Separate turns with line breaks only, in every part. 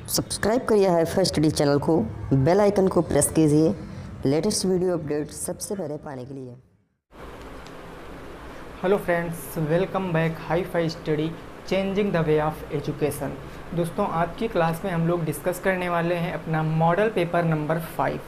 Subscribe करिए HiFi study channel को, bell icon को प्रेस कीजिए लेटेस्ट वीडियो अपडेट सबसे पहले पाने के लिए।
Hello friends, welcome back HiFi study changing the way of education. दोस्तों, आज की क्लास में हम लोग डिस्कस करने वाले हैं अपना मॉडल पेपर नंबर 5।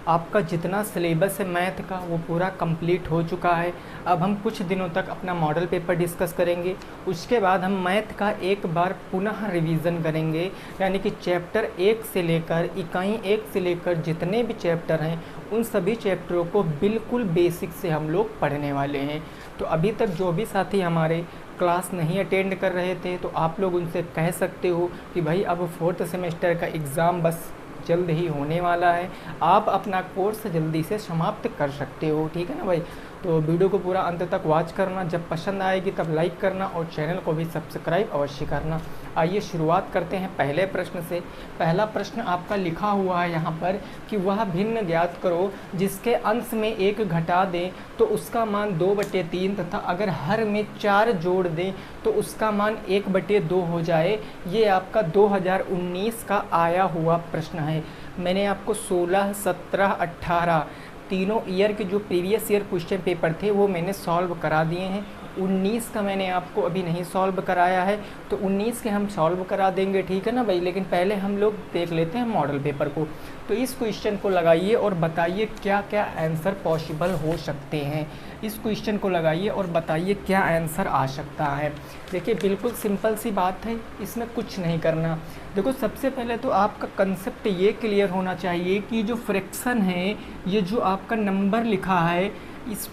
आपका जितना सिलेबस है मैथ का वो पूरा कंप्लीट हो चुका है। अब हम कुछ दिनों तक अपना मॉडल पेपर डिस्कस करेंगे। उसके बाद हम मैथ का एक बार पुनः रिवीजन करेंगे, यानी कि चैप्टर 1 से लेकर इकाई 1 से लेकर जितने भी चैप्टर हैं उन सभी चैप्टरों को बिल्कुल बेसिक से हम लोग पढ़ने वाले हैं। तो अभी तक जो भी साथी हमारे क्लास नहीं अटेंड कर रहे थे तो आप लोग उनसे कह सकते हो कि भाई अब 4th सेमेस्टर का एग्ज़ाम बस जल्द ही होने वाला है, आप अपना कोर्स जल्दी से समाप्त कर सकते हो। ठीक है ना भाई? तो वीडियो को पूरा अंत तक वॉच करना, जब पसंद आएगी तब लाइक करना और चैनल को भी सब्सक्राइब अवश्य करना। आइए शुरुआत करते हैं पहले प्रश्न से। पहला प्रश्न आपका लिखा हुआ है यहाँ पर कि वह भिन्न ज्ञात करो जिसके अंश में 1 घटा दें तो उसका मान 2/3 तथा अगर हर में 4 जोड़ दें तो उसका मान 1/2 हो जाए। ये आपका 2019 का आया हुआ प्रश्न है। मैंने आपको 16, 17, 18 तीनों ईयर के जो प्रीवियस ईयर क्वेश्चन पेपर थे वो मैंने सॉल्व करा दिए हैं। 19 का मैंने आपको अभी नहीं सॉल्व कराया है, तो 19 के हम सॉल्व करा देंगे। ठीक है ना भाई? लेकिन पहले हम लोग देख लेते हैं मॉडल पेपर को। तो इस क्वेश्चन को लगाइए और बताइए क्या क्या आंसर पॉसिबल हो सकते हैं। इस क्वेश्चन को लगाइए और बताइए क्या आंसर आ सकता है। देखिए, बिल्कुल सिंपल सी बात है, इसमें कुछ नहीं करना। देखो, सबसे पहले तो आपका कंसेप्ट ये क्लियर होना चाहिए कि जो फ्रैक्शन है, ये जो आपका नंबर लिखा है,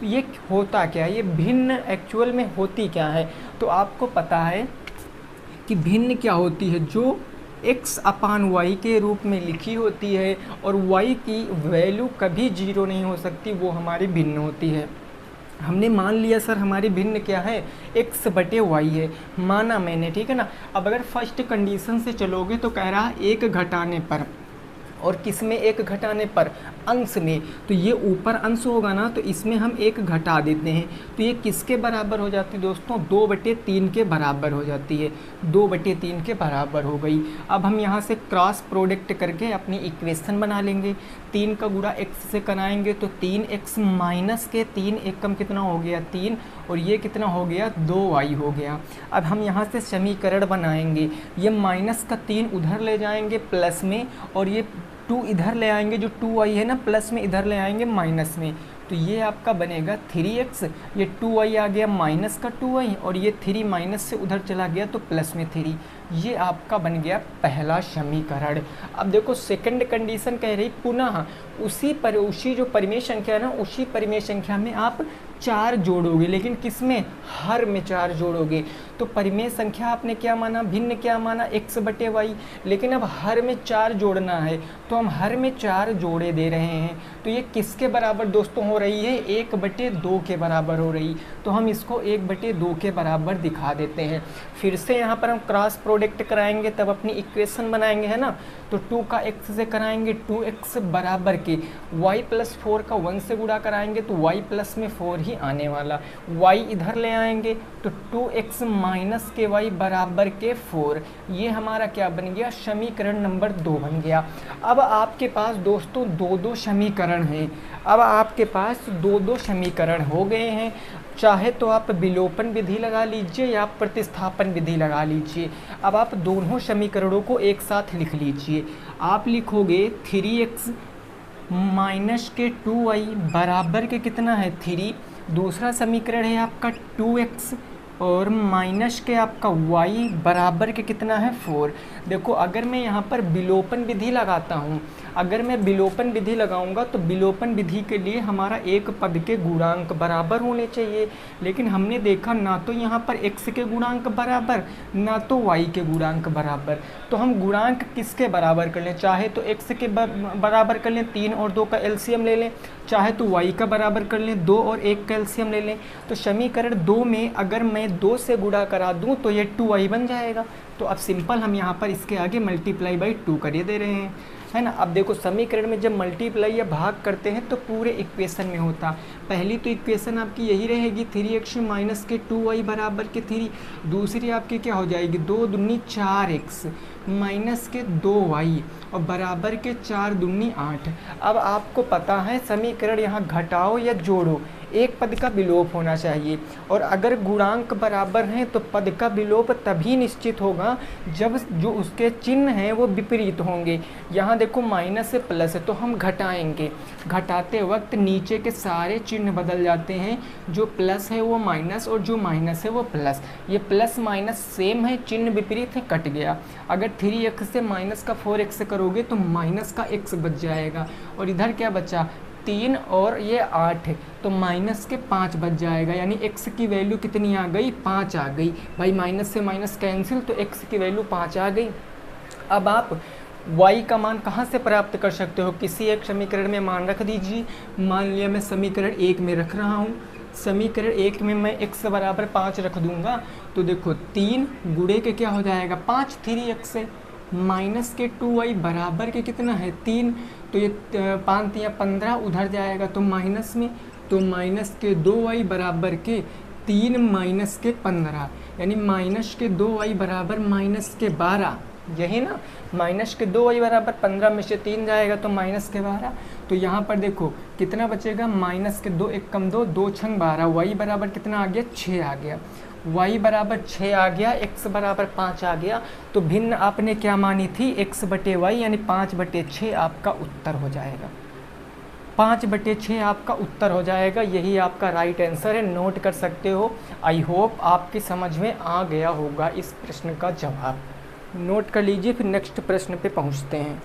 ये होता क्या है, ये भिन्न एक्चुअल में होती क्या है। तो आपको पता है कि भिन्न क्या होती है, जो x/y के रूप में लिखी होती है और y की वैल्यू कभी 0 नहीं हो सकती, वो हमारी भिन्न होती है। हमने मान लिया सर हमारी भिन्न क्या है, x/y है, माना मैंने। ठीक है ना? अब अगर फर्स्ट कंडीशन से चलोगे तो कह रहा है 1 घटाने पर, और किस में 1 घटाने पर, अंश में। तो ये ऊपर अंश होगा ना, तो इसमें हम 1 घटा देते हैं तो ये किसके बराबर हो जाती है दोस्तों, 2/3 के बराबर हो जाती है। 2/3 के बराबर हो गई। अब हम यहाँ से क्रॉस प्रोडक्ट करके अपनी इक्वेशन बना लेंगे। 3 का गुणा x से कराएंगे तो 3x माइनस के 3 एकम कितना हो गया, 3, और ये कितना हो गया, 2y हो गया। अब हम यहाँ से समीकरण बनाएंगे। ये माइनस का 3 उधर ले जाएंगे प्लस में, और ये 2 इधर ले आएंगे, जो 2y है ना प्लस में, इधर ले आएंगे माइनस में। तो ये आपका बनेगा 3x, ये 2y आ गया माइनस का 2y, और ये 3 माइनस से उधर चला गया तो प्लस में 3। ये आपका बन गया पहला समीकरण। अब देखो, सेकंड कंडीशन कह रही पुनः उसी जो परिमेय संख्या है ना, उसी परिमेय संख्या में आप 4 जोड़ोगे, लेकिन किसमें, हर में 4 जोड़ोगे। तो परिमेय संख्या आपने क्या माना, भिन्न क्या माना, x/y, लेकिन अब हर में 4 जोड़ना है तो हम हर में 4 जोड़े दे रहे हैं। तो ये किसके बराबर दोस्तों हो रही है, 1/2 के बराबर हो रही। तो हम इसको 1/2 के बराबर दिखा देते हैं। फिर से यहाँ पर हम क्रॉस प्रोडक्ट कराएंगे तब अपनी इक्वेशन बनाएंगे, है ना। तो 2 का x से कराएंगे 2x बराबर के, y+4 का 1 से गुणा कराएंगे तो y प्लस में 4 ही आने वाला। y इधर ले आएंगे तो 2x माइनस के y बराबर के 4। ये हमारा क्या बन गया, समीकरण नंबर 2 बन गया। अब आपके पास दोस्तों 2-2 समीकरण हैं। अब आपके पास 2-2 समीकरण हो गए हैं। चाहे तो आप विलोपन विधि लगा लीजिए या प्रतिस्थापन विधि लगा लीजिए। अब आप दोनों समीकरणों को एक साथ लिख लीजिए। आप लिखोगे 3x माइनस के 2y बराबर के कितना है, 3। दूसरा समीकरण है आपका 2x और माइनस के आपका y बराबर के कितना है, 4। देखो, अगर मैं यहाँ पर विलोपन विधि लगाता हूँ, अगर मैं विलोपन विधि लगाऊंगा तो विलोपन विधि के लिए हमारा एक पद के गुणांक बराबर होने चाहिए, लेकिन हमने देखा ना तो यहाँ पर x के गुणांक बराबर ना तो y के गुणांक बराबर। तो हम गुणांक किसके बराबर कर लें, चाहे तो x के बराबर कर लें, 3 और 2 का एलसीएम ले लें, चाहे तो y का बराबर कर लें, 2 और 1 का एलसीएम ले लें। तो समीकरण 2 में अगर मैं 2 से गुणा करा दूँ तो ये 2y बन जाएगा। तो अब सिंपल हम यहाँ पर इसके आगे मल्टीप्लाई बाई 2 कर दे रहे हैं, है ना। अब देखो समीकरण में जब मल्टीप्लाई या भाग करते हैं तो पूरे इक्वेशन में होता। पहली तो इक्वेशन आपकी यही रहेगी 3x माइनस के 2y बराबर के 3। दूसरी आपकी क्या हो जाएगी 2 दूनी 4x माइनस के 2y और बराबर के 4 दूनी 8। अब आपको पता है समीकरण यहाँ घटाओ या जोड़ो एक पद का विलोप होना चाहिए, और अगर गुणांक बराबर हैं तो पद का विलोप तभी निश्चित होगा जब जो उसके चिन्ह हैं वो विपरीत होंगे। यहाँ देखो माइनस से प्लस है तो हम घटाएंगे, घटाते वक्त नीचे के सारे चिन्ह बदल जाते हैं, जो प्लस है वो माइनस और जो माइनस है वो प्लस। ये प्लस माइनस सेम है, चिन्ह विपरीत है, कट गया। अगर 3x से माइनस का 4x करोगे तो माइनस का x बच जाएगा, और इधर क्या बचा 3 और ये 8 है तो माइनस के 5 बच जाएगा, यानी x की वैल्यू कितनी आ गई 5 आ गई। भाई माइनस से माइनस कैंसिल तो x की वैल्यू 5 आ गई। अब आप y का मान कहाँ से प्राप्त कर सकते हो, किसी एक समीकरण में मान रख दीजिए। मान लिया मैं समीकरण 1 में रख रहा हूँ, समीकरण 1 में मैं x बराबर 5 रख दूंगा तो देखो 3 गुणे के क्या हो जाएगा 5 3x है, माइनस के 2y बराबर के कितना है 3, तो ये 5 या 15 उधर जाएगा तो माइनस में, तो माइनस के 2y बराबर के 3 माइनस के 15, यानी माइनस के 2y बराबर माइनस के 12, यही ना। माइनस के 2y बराबर 15 में से 3 जाएगा तो माइनस के 12। तो यहाँ पर देखो कितना बचेगा माइनस के 2 1 कम 2 2 छंग 12, y बराबर कितना आ गया 6 आ गया, y बराबर 6 आ गया, x बराबर 5 आ गया। तो भिन्न आपने क्या मानी थी x बटे y, यानी 5/6 आपका उत्तर हो जाएगा, 5/6 आपका उत्तर हो जाएगा। यही आपका राइट आंसर है, नोट कर सकते हो। आई होप आपकी समझ में आ गया होगा इस प्रश्न का जवाब, नोट कर लीजिए। फिर नेक्स्ट प्रश्न पे पहुंचते हैं।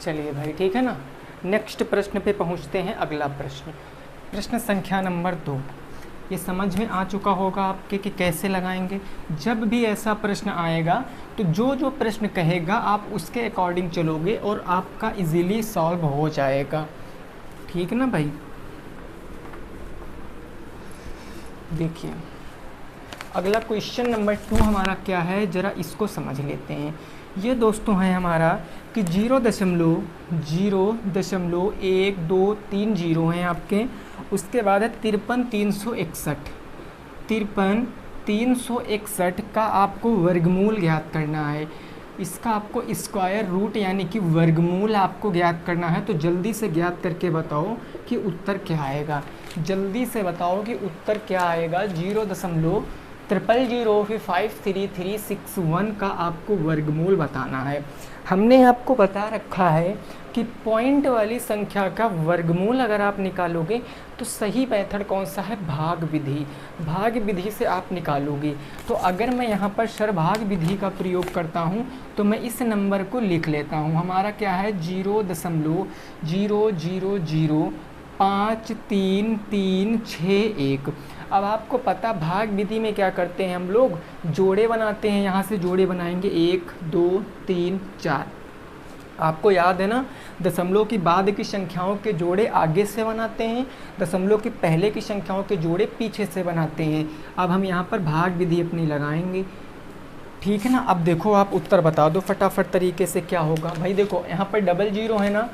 चलिए भाई ठीक है ना, नेक्स्ट प्रश्न पे पहुंचते हैं। अगला प्रश्न, प्रश्न संख्या नंबर 2। ये समझ में आ चुका होगा आपके कि कैसे लगाएंगे। जब भी ऐसा प्रश्न आएगा तो जो जो प्रश्न कहेगा आप उसके अकॉर्डिंग चलोगे और आपका इजीली सॉल्व हो जाएगा, ठीक ना भाई। देखिए अगला क्वेश्चन नंबर 2 हमारा क्या है, ज़रा इसको समझ लेते हैं। ये दोस्तों है हमारा कि 0.123 हैं आपके, उसके बाद है 53,361 का आपको वर्गमूल ज्ञात करना है। इसका आपको स्क्वायर रूट यानी कि वर्गमूल आपको ज्ञात करना है। तो जल्दी से ज्ञात करके बताओ कि उत्तर क्या आएगा, जल्दी से बताओ कि उत्तर क्या आएगा। 0.000533361 का आपको वर्गमूल बताना है। हमने आपको बता रखा है कि पॉइंट वाली संख्या का वर्गमूल अगर आप निकालोगे तो सही मेथड कौन सा है, भाग विधि। भाग विधि से आप निकालोगे। तो अगर मैं यहाँ पर सरभाग विधि का प्रयोग करता हूँ तो मैं इस नंबर को लिख लेता हूँ। हमारा क्या है 0.000533361। अब आपको पता भाग विधि में क्या करते हैं हम लोग, जोड़े बनाते हैं। यहाँ से जोड़े बनाएंगे 1 2 3 4। आपको याद है ना, दशमलव की बाद की संख्याओं के जोड़े आगे से बनाते हैं, दशमलव के पहले की संख्याओं के जोड़े पीछे से बनाते हैं। अब हम यहाँ पर भाग विधि अपनी लगाएंगे, ठीक है ना। अब देखो आप उत्तर बता दो फटाफट तरीके से क्या होगा। भाई देखो यहाँ पर 00 है ना,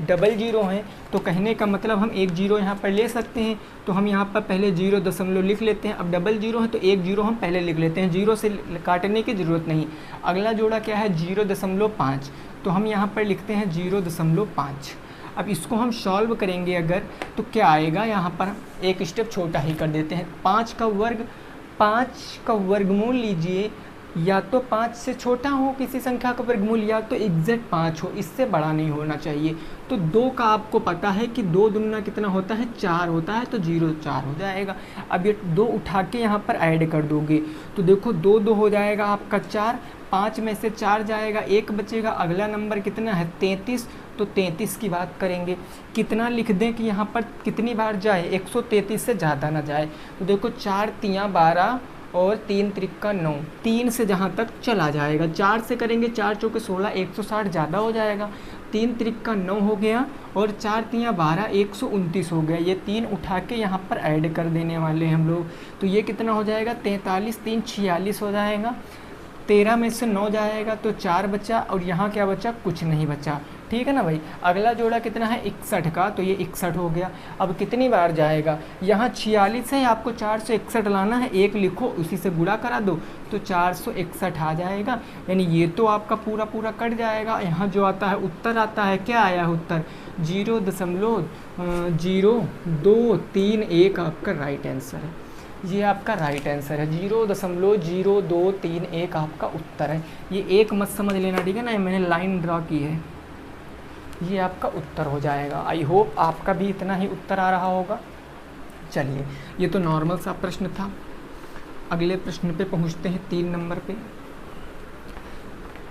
00 है तो कहने का मतलब हम 1 0 यहाँ पर ले सकते हैं। तो हम यहाँ पर पहले 0 दशमलव लिख लेते हैं। अब 00 है तो 1 0 हम पहले लिख लेते हैं, 0 से काटने की ज़रूरत नहीं। अगला जोड़ा क्या है 0.5, तो हम यहाँ पर लिखते हैं 0.5। अब इसको हम सॉल्व करेंगे अगर तो क्या आएगा, यहाँ पर एक स्टेप छोटा ही कर देते हैं। 5 का वर्गमूल लीजिए, या तो 5 से छोटा हो किसी संख्या का वर्गमूल, या तो एग्जैक्ट 5 हो, इससे बड़ा नहीं होना चाहिए। तो 2 का आपको पता है कि 2 दूना कितना होता है 4 होता है, तो 0 4 हो जाएगा। अब ये 2 उठा के यहाँ पर ऐड कर दोगे तो देखो 2 2 हो जाएगा आपका 4, 5 में से 4 जाएगा, 1 बचेगा। अगला नंबर कितना है 33, तो 33 की बात करेंगे। कितना लिख दें कि यहाँ पर कितनी बार जाए, 133 से ज़्यादा ना जाए। तो देखो 4 3 12 और 3 त्रिका 9, 3 से जहाँ तक चला जाएगा। 4 से करेंगे 4 चौके 16, 160 ज़्यादा हो जाएगा। 3 त्रिक का 9 हो गया और 4 तियाँ 12, 129 हो गया। ये 3 उठा के यहाँ पर ऐड कर देने वाले हैं हम लोग। तो ये कितना हो जाएगा, 43, 3 46 हो जाएगा। 13 में से 9 जाएगा तो 4 बचा और यहाँ क्या बचा, कुछ नहीं बचा। ठीक है ना भाई। अगला जोड़ा कितना है 61 का, तो ये 61 हो गया। अब कितनी बार जाएगा, यहाँ 46 है, आपको 461 लाना है, 1 लिखो उसी से गुणा करा दो तो 461 आ जाएगा। यानी ये तो आपका पूरा पूरा कट जाएगा। यहाँ जो आता है उत्तर आता है, क्या आया है उत्तर, 0.0231 आपका राइट आंसर है। ये आपका राइट आंसर है, 0.0231 आपका उत्तर है। ये एक मत समझ लेना, ठीक है ना, मैंने लाइन ड्रा की है। ये आपका उत्तर हो जाएगा। आई होप आपका भी इतना ही उत्तर आ रहा होगा। चलिए, ये तो नॉर्मल सा प्रश्न था। अगले प्रश्न पे पहुंचते हैं, 3 नंबर पे।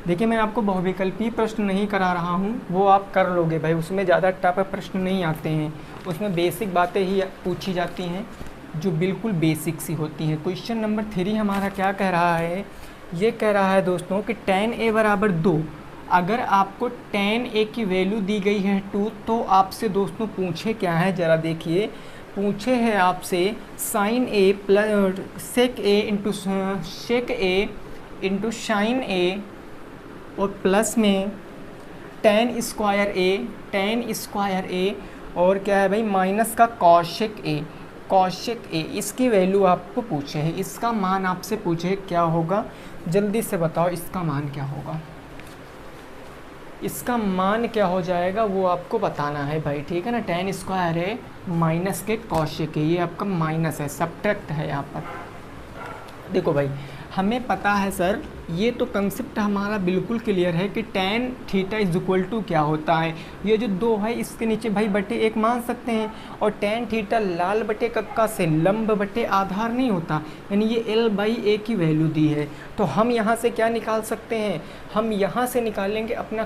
देखिए, मैं आपको बहुविकल्पीय प्रश्न नहीं करा रहा हूँ, वो आप कर लोगे भाई, उसमें ज़्यादा टफ प्रश्न नहीं आते हैं, उसमें बेसिक बातें ही पूछी जाती हैं जो बिल्कुल बेसिक सी होती हैं। क्वेश्चन नंबर 3 हमारा क्या कह रहा है, ये कह रहा है दोस्तों कि tan a बराबर 2। अगर आपको tan a की वैल्यू दी गई है 2, तो आपसे दोस्तों पूछे क्या है, ज़रा देखिए। पूछे है आपसे sin a plus sec a into sin a और प्लस में tan स्क्वायर a और क्या है भाई, माइनस का कॉशेक ए। इसकी वैल्यू आपको पूछे है, इसका मान आपसे पूछे क्या होगा, जल्दी से बताओ इसका मान क्या होगा। इसका मान क्या हो जाएगा वो आपको बताना है भाई, ठीक है ना। tan स्क्वायर है माइनस के कॉशेक है, ये आपका माइनस है, सब्ट्रैक्ट है यहाँ पर। देखो भाई, हमें पता है सर, ये तो कंसेप्ट हमारा बिल्कुल क्लियर है कि tan theta is equal to क्या होता है। ये जो 2 है इसके नीचे भाई बटे 1 मान सकते हैं, और tan थीटा लाल बटे कक्का से लंब बटे आधार नहीं होता, यानी ये l/a की वैल्यू दी है। तो हम यहाँ से क्या निकाल सकते हैं, हम यहाँ से निकालेंगे अपना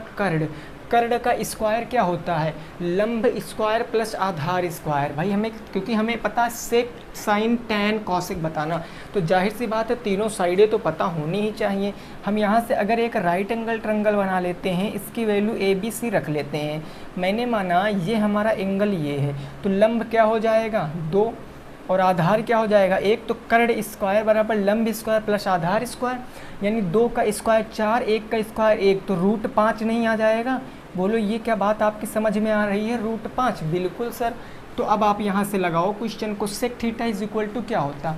कर्ण का स्क्वायर क्या होता है, लंब स्क्वायर प्लस आधार स्क्वायर। भाई हमें, क्योंकि हमें पता है सेक साइन टैन कॉसेक बताना, तो जाहिर सी बात है तीनों साइडें तो पता होनी ही चाहिए। हम यहाँ से अगर एक राइट एंगल ट्रायंगल बना लेते हैं, इसकी वैल्यू ABC रख लेते हैं। मैंने माना ये हमारा एंगल ये है, तो लंब क्या हो जाएगा 2 और आधार क्या हो जाएगा 1। तो कर्ण स्क्वायर बराबर लंब स्क्वायर प्लस आधार स्क्वायर, यानी 2 का स्क्वायर 4, 1 का स्क्वायर 1, तो √5 नहीं आ जाएगा। बोलो ये क्या बात आपकी समझ में आ रही है, √5? बिल्कुल सर। तो अब आप यहाँ से लगाओ क्वेश्चन को, sec theta is equal to क्या होता।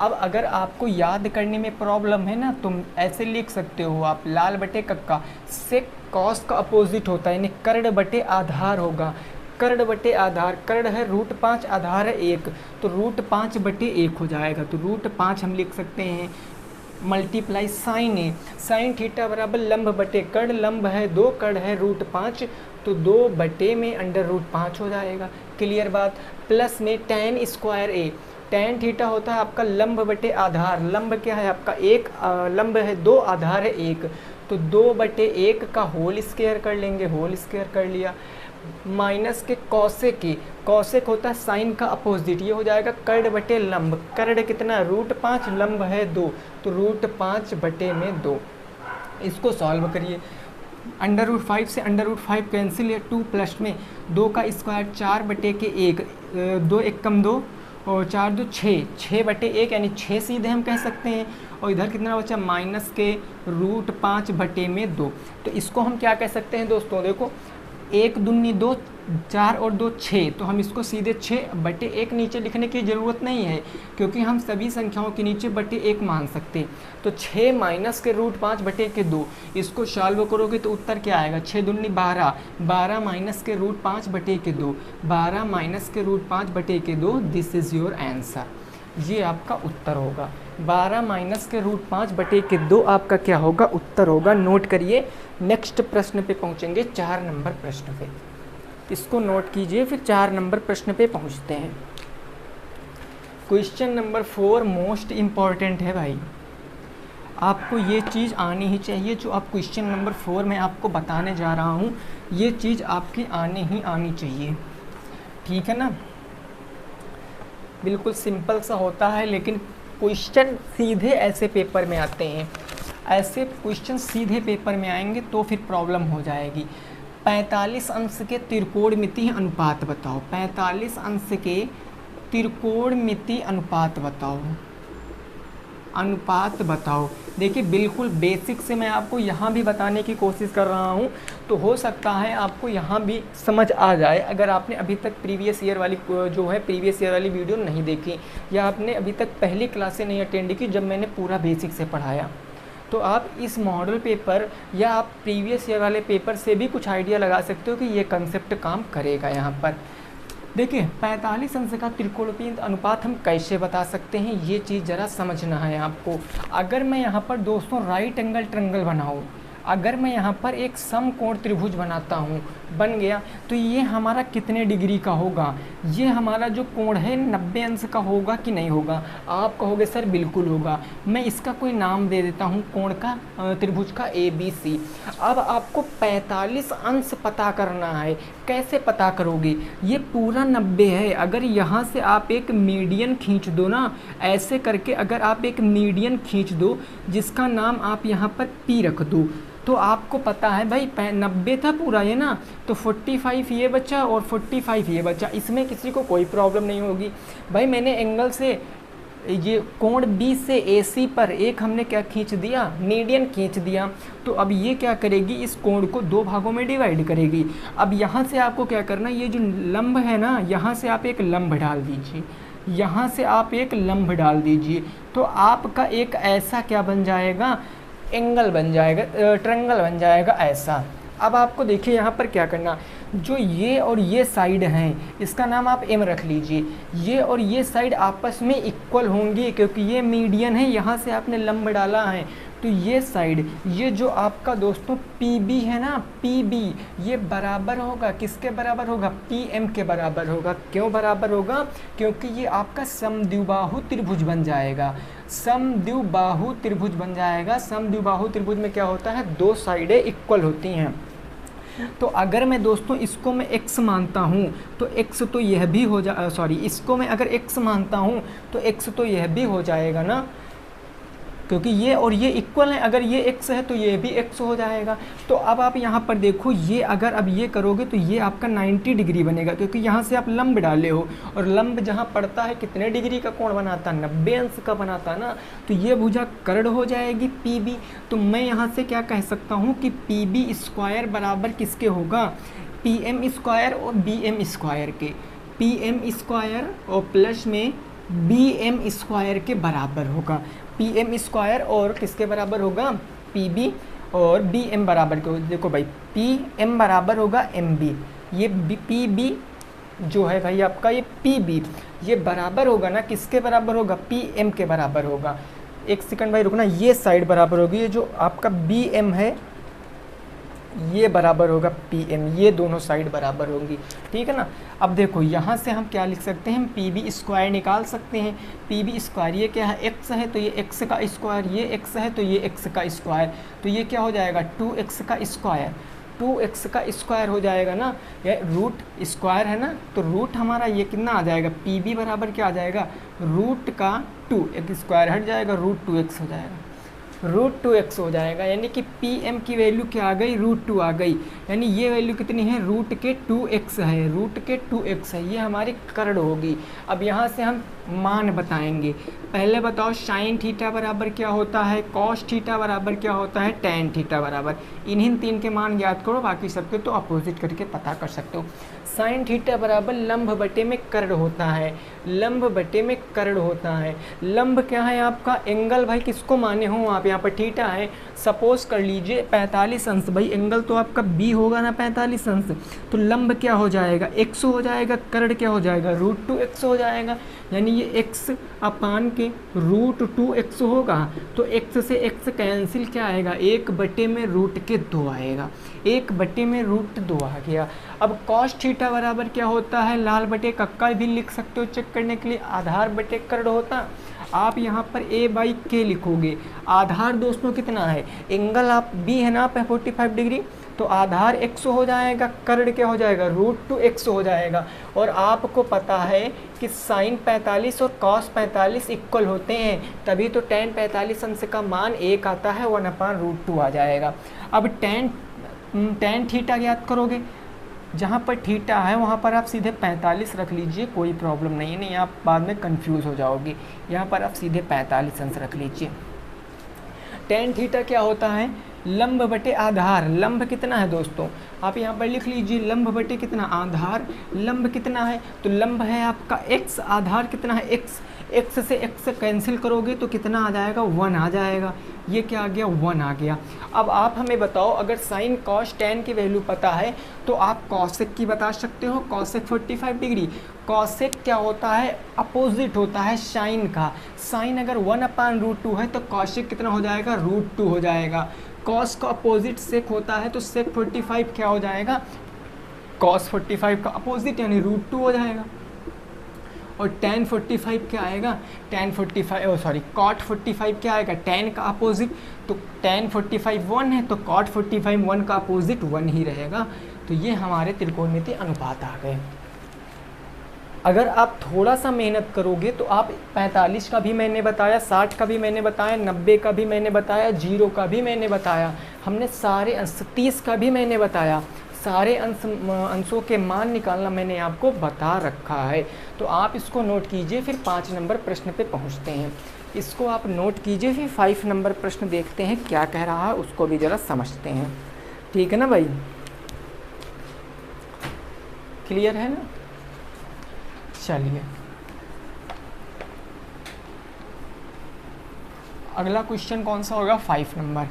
अब अगर आपको याद करने में प्रॉब्लम है ना, तुम ऐसे लिख सकते हो आप, लाल बटे कक्का, सेक कॉस का अपोजिट होता है, यानी कर्ण बटे आधार होगा। कर्ण बटे आधार, कर्ण है √5, आधार है 1, तो √5 बटे 1 हो जाएगा। तो √5 हम लिख सकते हैं, मल्टीप्लाई साइन ए, साइन थीटा बराबर लंब बटे कर्ण, लंब है 2, कर्ण है √5, तो 2 बटे में √5 हो जाएगा। क्लियर बात। प्लस में tan स्क्वायर ए, tan थीटा होता है आपका लंब बटे आधार, लंब क्या है आपका 1, लंब है 2, आधार है 1, तो 2 बटे 1 का होल स्क्वायर कर लेंगे, होल स्क्वायर कर लिया। माइनस के कॉसेक की, कॉसेक होता है साइन का अपोजिट, ये हो जाएगा कर्ण बटे लंब। कर्ण कितना √5, लंब है 2, तो √5 बटे में 2। इसको सॉल्व करिए, √5 से √5 कैंसिल है, 2 प्लस में 2 का स्क्वायर 4 बटे के 1, 2 1 कम 2 और 4 2 6, 6 बटे 1 यानी 6 सीधे हम कह सकते हैं। और इधर कितना बचा, माइनस के √5 बटे में 2। तो इसको हम क्या कह सकते हैं दोस्तों, देखो 1 दूनी 2, 4 और 2 6, तो हम इसको सीधे 6 बटे 1 नीचे लिखने की ज़रूरत नहीं है, क्योंकि हम सभी संख्याओं के नीचे बटे 1 मान सकते हैं। तो 6 माइनस के √5 बटे के 2, इसको सॉल्व करोगे तो उत्तर क्या आएगा, 6 दूनी 12, 12 माइनस के √5 बटे के 2, 12 माइनस के √5 बटे के 2, दिस इज़ योर आंसर। ये आपका उत्तर होगा, 12 माइनस के √5 बटे के 2 आपका क्या होगा, उत्तर होगा। नोट करिए, नेक्स्ट प्रश्न पे पहुंचेंगे, 4 नंबर प्रश्न पे। इसको नोट कीजिए, फिर 4 नंबर प्रश्न पे पहुंचते हैं। क्वेश्चन नंबर 4 मोस्ट इम्पॉर्टेंट है भाई, आपको ये चीज़ आनी ही चाहिए। जो आप क्वेश्चन नंबर 4 में आपको बताने जा रहा हूँ, ये चीज़ आपकी आनी चाहिए, ठीक है ना। बिल्कुल सिंपल सा होता है, लेकिन क्वेश्चन सीधे ऐसे पेपर में आते हैं। ऐसे क्वेश्चन सीधे पेपर में आएंगे तो फिर प्रॉब्लम हो जाएगी। 45 अंश के त्रिकोणमितीय अनुपात बताओ। 45 अंश के त्रिकोणमितीय अनुपात बताओ। अनुपात बताओ। देखिए बिल्कुल बेसिक से मैं आपको यहाँ भी बताने की कोशिश कर रहा हूँ, तो हो सकता है आपको यहाँ भी समझ आ जाए अगर आपने अभी तक प्रीवियस ईयर वाली वीडियो नहीं देखी, या आपने अभी तक पहली क्लासें नहीं अटेंड की जब मैंने पूरा बेसिक से पढ़ाया। तो आप इस मॉडल पेपर या आप प्रीवियस ईयर वाले पेपर से भी कुछ आइडिया लगा सकते हो कि ये कंसेप्ट काम करेगा। यहाँ पर देखिए 45 अंश का त्रिकोणमितीय अनुपात हम कैसे बता सकते हैं, ये चीज़ ज़रा समझना है आपको। अगर मैं यहाँ पर दोस्तों राइट एंगल ट्रायंगल बनाऊँ, अगर मैं यहाँ पर एक समकोण त्रिभुज बनाता हूँ, बन गया, तो ये हमारा कितने डिग्री का होगा? ये हमारा जो कोण है 90 अंश का होगा कि नहीं होगा? आप कहोगे सर बिल्कुल होगा। मैं इसका कोई नाम दे देता हूँ कोण का, त्रिभुज का ABC। अब आपको 45 अंश पता करना है। कैसे पता करोगे? ये पूरा 90 है, अगर यहाँ से आप एक मीडियन खींच दो ना, ऐसे करके अगर आप एक मीडियन खींच दो जिसका नाम आप यहाँ पर P रख दो, तो आपको पता है भाई 90 था पूरा ये ना, तो 45 ये बचा और 45 ये बचा। इसमें किसी को कोई प्रॉब्लम नहीं होगी। भाई मैंने एंगल से ये कोण B से AC पर एक हमने क्या खींच दिया, मीडियन खींच दिया, तो अब ये क्या करेगी, इस कोण को दो भागों में डिवाइड करेगी। अब यहाँ से आपको क्या करना, ये जो लंब है ना, यहाँ से आप एक लंब डाल दीजिए, यहाँ से आप एक लंब डाल दीजिए, तो आपका एक ऐसा क्या बन जाएगा, एंगल बन जाएगा, ट्रायंगल बन जाएगा ऐसा। अब आपको देखिए यहाँ पर क्या करना, जो ये और ये साइड हैं इसका नाम आप M रख लीजिए। ये और ये साइड आपस में इक्वल होंगी क्योंकि ये मीडियन है, यहाँ से आपने लंब डाला है, तो ये साइड, ये जो आपका दोस्तों PB है ना, PB, ये बराबर होगा किसके बराबर होगा, PM के बराबर होगा। क्यों बराबर होगा? क्योंकि ये आपका समद्विबाहु त्रिभुज बन जाएगा। समद्विबाहु त्रिभुज बन जाएगा। समद्विबाहु त्रिभुज में क्या होता है, दो साइडें इक्वल होती हैं। तो अगर मैं दोस्तों इसको मैं x मानता हूँ तो x तो यह भी हो जा इसको मैं अगर x मानता हूँ तो x तो यह भी हो जाएगा ना, क्योंकि ये और ये इक्वल है। अगर ये x है तो ये भी x हो जाएगा। तो अब आप यहाँ पर देखो, ये अगर अब ये करोगे तो ये आपका 90 डिग्री बनेगा, क्योंकि यहाँ से आप लंब डाले हो, और लंब जहाँ पड़ता है कितने डिग्री का कोण बनाता है, 90 अंश का बनाता है ना, तो ये भुजा कर्ण हो जाएगी PB। तो मैं यहाँ से क्या कह सकता हूँ कि PB स्क्वायर बराबर किसके होगा, PM स्क्वायर और BM स्क्वायर के। PM स्क्वायर और प्लस में BM स्क्वायर के बराबर होगा। PM स्क्वायर और किसके बराबर होगा, PB और BM बराबर के। देखो भाई PM बराबर होगा MB, ये PB जो है भाई आपका, ये PB ये बराबर होगा ना, किसके बराबर होगा, PM के बराबर होगा। एक सेकंड भाई रुकना, ये साइड बराबर होगी, ये जो आपका BM है ये बराबर होगा PM, ये दोनों साइड बराबर होंगी, ठीक है ना। अब देखो यहाँ से हम क्या लिख सकते हैं, PB स्क्वायर निकाल सकते हैं। PB स्क्वायर ये क्या है, x है तो ये x का स्क्वायर, ये x है तो ये x का स्क्वायर, तो ये क्या हो जाएगा 2x का स्क्वायर, 2x का स्क्वायर हो जाएगा ना, ये रूट स्क्वायर है ना, तो रूट हमारा ये कितना आ जाएगा, PB बराबर क्या आ जाएगा, रूट का 2, एक स्क्वायर हट जाएगा, रूट 2x हो जाएगा, रूट 2x हो जाएगा। यानी कि PM की वैल्यू क्या आ गई, रूट 2 आ गई। यानी ये वैल्यू कितनी है, रूट के 2x है, रूट के 2x है, ये हमारी कर्ण होगी। अब यहाँ से हम मान बताएंगे। पहले बताओ साइन थीटा बराबर क्या होता है, कॉस थीटा बराबर क्या होता है, टैन थीटा बराबर। इन्हीं तीन के मान याद करो, बाकी सबके तो अपोजिट करके पता कर सकते हो। साइन थीटा बराबर लंब बटे में कर्ण होता है, लंब बटे में कर्ण होता है। लंब क्या है आपका, एंगल भाई किसको माने हो आप, यहाँ पर थीटा है, सपोज कर लीजिए 45 अंश, भाई एंगल तो आपका B होगा ना 45 अंश, तो लंब क्या हो जाएगा, x हो जाएगा, कर्ण क्या हो जाएगा, रूट 2x हो जाएगा। यानी ये x अपान के रूट 2x होगा, तो x से x कैंसिल क्या आएगा, 1 बटे में रूट के 2 आएगा, 1 बटे में रूट 2 आ गया। अब कॉस थीटा बराबर क्या होता है, लाल बटे कक्का भी लिख सकते हो चेक करने के लिए, आधार बटे कर्ण होता। आप यहाँ पर A/K लिखोगे, आधार दोस्तों कितना है, एंगल आप B है ना 45 डिग्री, तो आधार x हो जाएगा, कर्ण क्या हो जाएगा, रूट 2x हो जाएगा। और आपको पता है कि साइन 45 और कॉस 45 इक्वल होते हैं, तभी तो टैन 45 अंश का मान 1 आता है, 1/√2 आ जाएगा। अब टैन टेन थीटा ज्ञात करोगे, जहाँ पर थीटा है वहाँ पर आप सीधे 45 रख लीजिए, कोई प्रॉब्लम नहीं है, नहीं आप बाद में कंफ्यूज हो जाओगे। यहाँ पर आप सीधे 45 अंश रख लीजिए। टेन थीटा क्या होता है? लंब बटे आधार। लंब कितना है दोस्तों? आप यहाँ पर लिख लीजिए लंब बटे कितना? आधार। लंब कितना है? तो लंब है आपका x, आधार कितना है? x। x से x कैंसिल करोगे तो कितना आ जाएगा? 1 आ जाएगा। ये क्या आ गया? 1 आ गया। अब आप हमें बताओ, अगर साइन कॉस टेन की वैल्यू पता है तो आप कॉसेक की बता सकते हो, कॉसेक 45 डिग्री। कॉसेक क्या होता है? अपोजिट होता है साइन का। साइन अगर 1/√2 है तो कॉसेक कितना हो जाएगा? √2 हो जाएगा। कॉस का अपोजिट सेक होता है तो सेक 45 क्या हो जाएगा? कॉस 45 का अपोजिट यानी √2 हो जाएगा। और tan 45 क्या आएगा? tan 45 cot 45 क्या आएगा? tan का अपोजिट। तो tan 45 1 है तो cot 45 1 का अपोजिट 1 ही रहेगा। तो ये हमारे त्रिकोणमितीय अनुपात आ गए। अगर आप थोड़ा सा मेहनत करोगे तो आप 45 का भी मैंने बताया, 60 का भी मैंने बताया, 90 का भी मैंने बताया, 0 का भी मैंने बताया, हमने सारे अंश 30 का भी मैंने बताया, सारे अंशों के मान निकालना मैंने आपको बता रखा है। तो आप इसको नोट कीजिए, फिर 5 नंबर प्रश्न पे पहुंचते हैं। इसको आप नोट कीजिए, फिर 5 नंबर प्रश्न देखते हैं क्या कह रहा है, उसको भी ज़रा समझते हैं। ठीक है ना भाई? क्लियर है ना? चलिए अगला क्वेश्चन कौन सा होगा? 5 नंबर।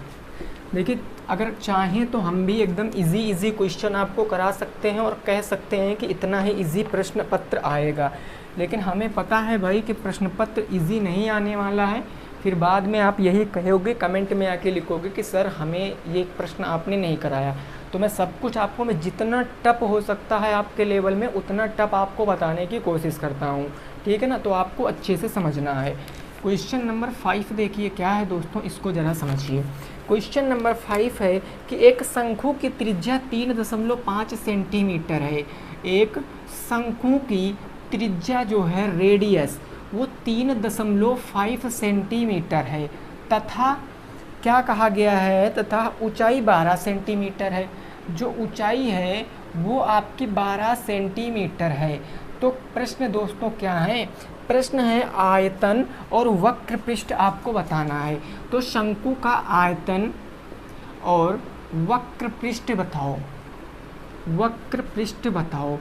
देखिए, अगर चाहें तो हम भी एकदम इजी क्वेश्चन आपको करा सकते हैं और कह सकते हैं कि इतना ही इजी प्रश्न पत्र आएगा, लेकिन हमें पता है भाई कि प्रश्न पत्र इजी नहीं आने वाला है। फिर बाद में आप यही कहोगे, कमेंट में आके लिखोगे कि सर हमें ये प्रश्न आपने नहीं कराया। तो मैं सब कुछ आपको, मैं जितना टफ हो सकता है आपके लेवल में उतना टफ आपको बताने की कोशिश करता हूँ। ठीक है ना? तो आपको अच्छे से समझना है। क्वेश्चन नंबर 5 देखिए क्या है दोस्तों, इसको ज़रा समझिए। क्वेश्चन नंबर 5 है कि एक शंकु की त्रिज्या 3.5 सेंटीमीटर है। एक शंकु की त्रिज्या जो है, रेडियस, वो 3.5 सेंटीमीटर है तथा क्या कहा गया है? तथा ऊंचाई 12 सेंटीमीटर है। जो ऊंचाई है वो आपकी 12 सेंटीमीटर है। तो प्रश्न दोस्तों क्या है? प्रश्न है आयतन और वक्र पृष्ठ आपको बताना है। तो शंकु का आयतन और वक्र पृष्ठ बताओ। वक्र पृष्ठ बताओ,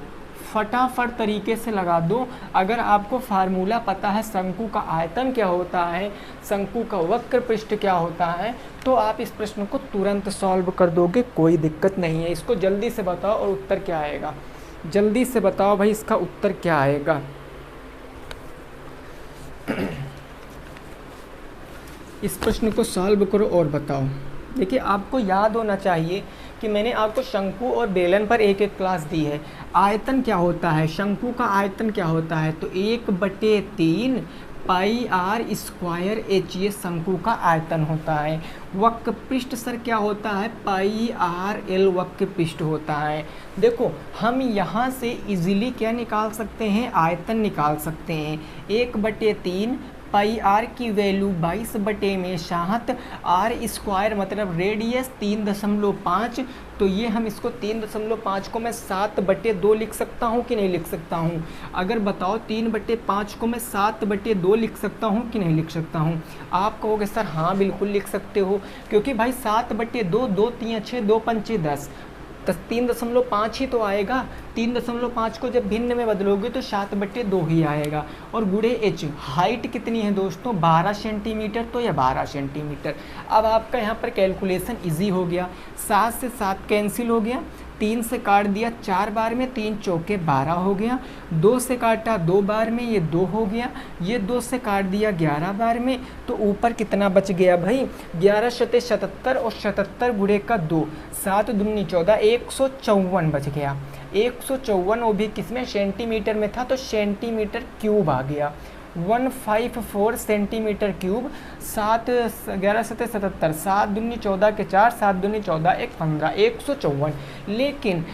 फटाफट तरीके से लगा दो। अगर आपको फार्मूला पता है शंकु का आयतन क्या होता है, शंकु का वक्र पृष्ठ क्या होता है, तो आप इस प्रश्न को तुरंत सॉल्व कर दोगे, कोई दिक्कत नहीं है। इसको जल्दी से बताओ और उत्तर क्या आएगा। जल्दी से बताओ भाई, इसका उत्तर क्या आएगा। इस प्रश्न को सॉल्व करो और बताओ। देखिए, आपको याद होना चाहिए कि मैंने आपको शंकु और बेलन पर एक क्लास दी है। आयतन क्या होता है? शंकु का आयतन क्या होता है? तो 1/3 पाई आर स्क्वायर एच, ये शंकु का आयतन होता है। वक्र पृष्ठ सर क्या होता है? पाई आर एल वक्र पृष्ठ होता है। देखो, हम यहाँ से इजीली क्या निकाल सकते हैं? आयतन निकाल सकते हैं। 1/3 पाई आर की वैल्यू 22/67, आर स्क्वायर मतलब रेडियस 3.5। तो ये हम इसको 3.5 को मैं 7/2 लिख सकता हूँ कि नहीं लिख सकता हूँ? अगर बताओ 3/5 को मैं 7/2 लिख सकता हूँ कि नहीं लिख सकता हूँ? आप कहोगे सर हाँ बिल्कुल लिख सकते हो, क्योंकि भाई 7/2, 2 3 6, 2 5 10, 3.5 ही तो आएगा। 3.5 को जब भिन्न में बदलोगे तो 7/2 ही आएगा। और गुणे एच, हाइट कितनी है दोस्तों? 12 सेंटीमीटर, तो या 12 सेंटीमीटर। अब आपका यहाँ पर कैलकुलेशन इजी हो गया। 7 से 7 कैंसिल हो गया, 3 से काट दिया 4 बार में, 3 चौके 12 हो गया। 2 से काटा 2 बार में, ये 2 हो गया। ये 2 से काट दिया 11 बार में, तो ऊपर कितना बच गया भाई? 11 शते 77 और 77 गुणे का 2, 7 दूनी 14, 154 बच गया। 154 वो भी किसमें? सेंटीमीटर में था, तो सेंटीमीटर क्यूब आ गया। 154 सेंटीमीटर क्यूब। 7 11 7 77, 7 दूनी 14 के 4, 7 दूनी 14 1 15, 154। लेकिन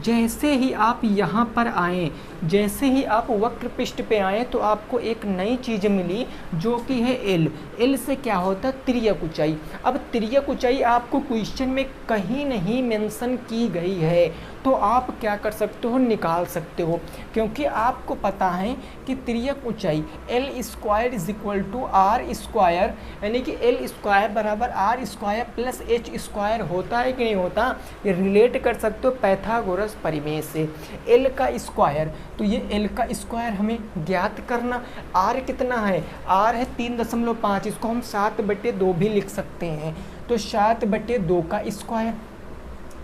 जैसे ही आप यहाँ पर आए, जैसे ही आप वक्र पृष्ठ पे आए तो आपको एक नई चीज़ मिली जो कि है एल। एल से क्या होता है? तिर्यक ऊंचाई। अब तिर्यक ऊंचाई आपको क्वेश्चन में कहीं नहीं मेंशन की गई है, तो आप क्या कर सकते हो? निकाल सकते हो, क्योंकि आपको पता है कि तिर्यक ऊंचाई L square is equal to R square, यानी कि एल स्क्वायर बराबर R square plus H square होता है कि नहीं होता? ये रिलेट कर सकते हो पाइथागोरस परिमेय से। एल का स्क्वायर, तो ये एल का स्क्वायर हमें ज्ञात करना। आर कितना है? आर है 3.5, इसको हम 7/2 भी लिख सकते हैं, तो 7/2 का स्क्वायर।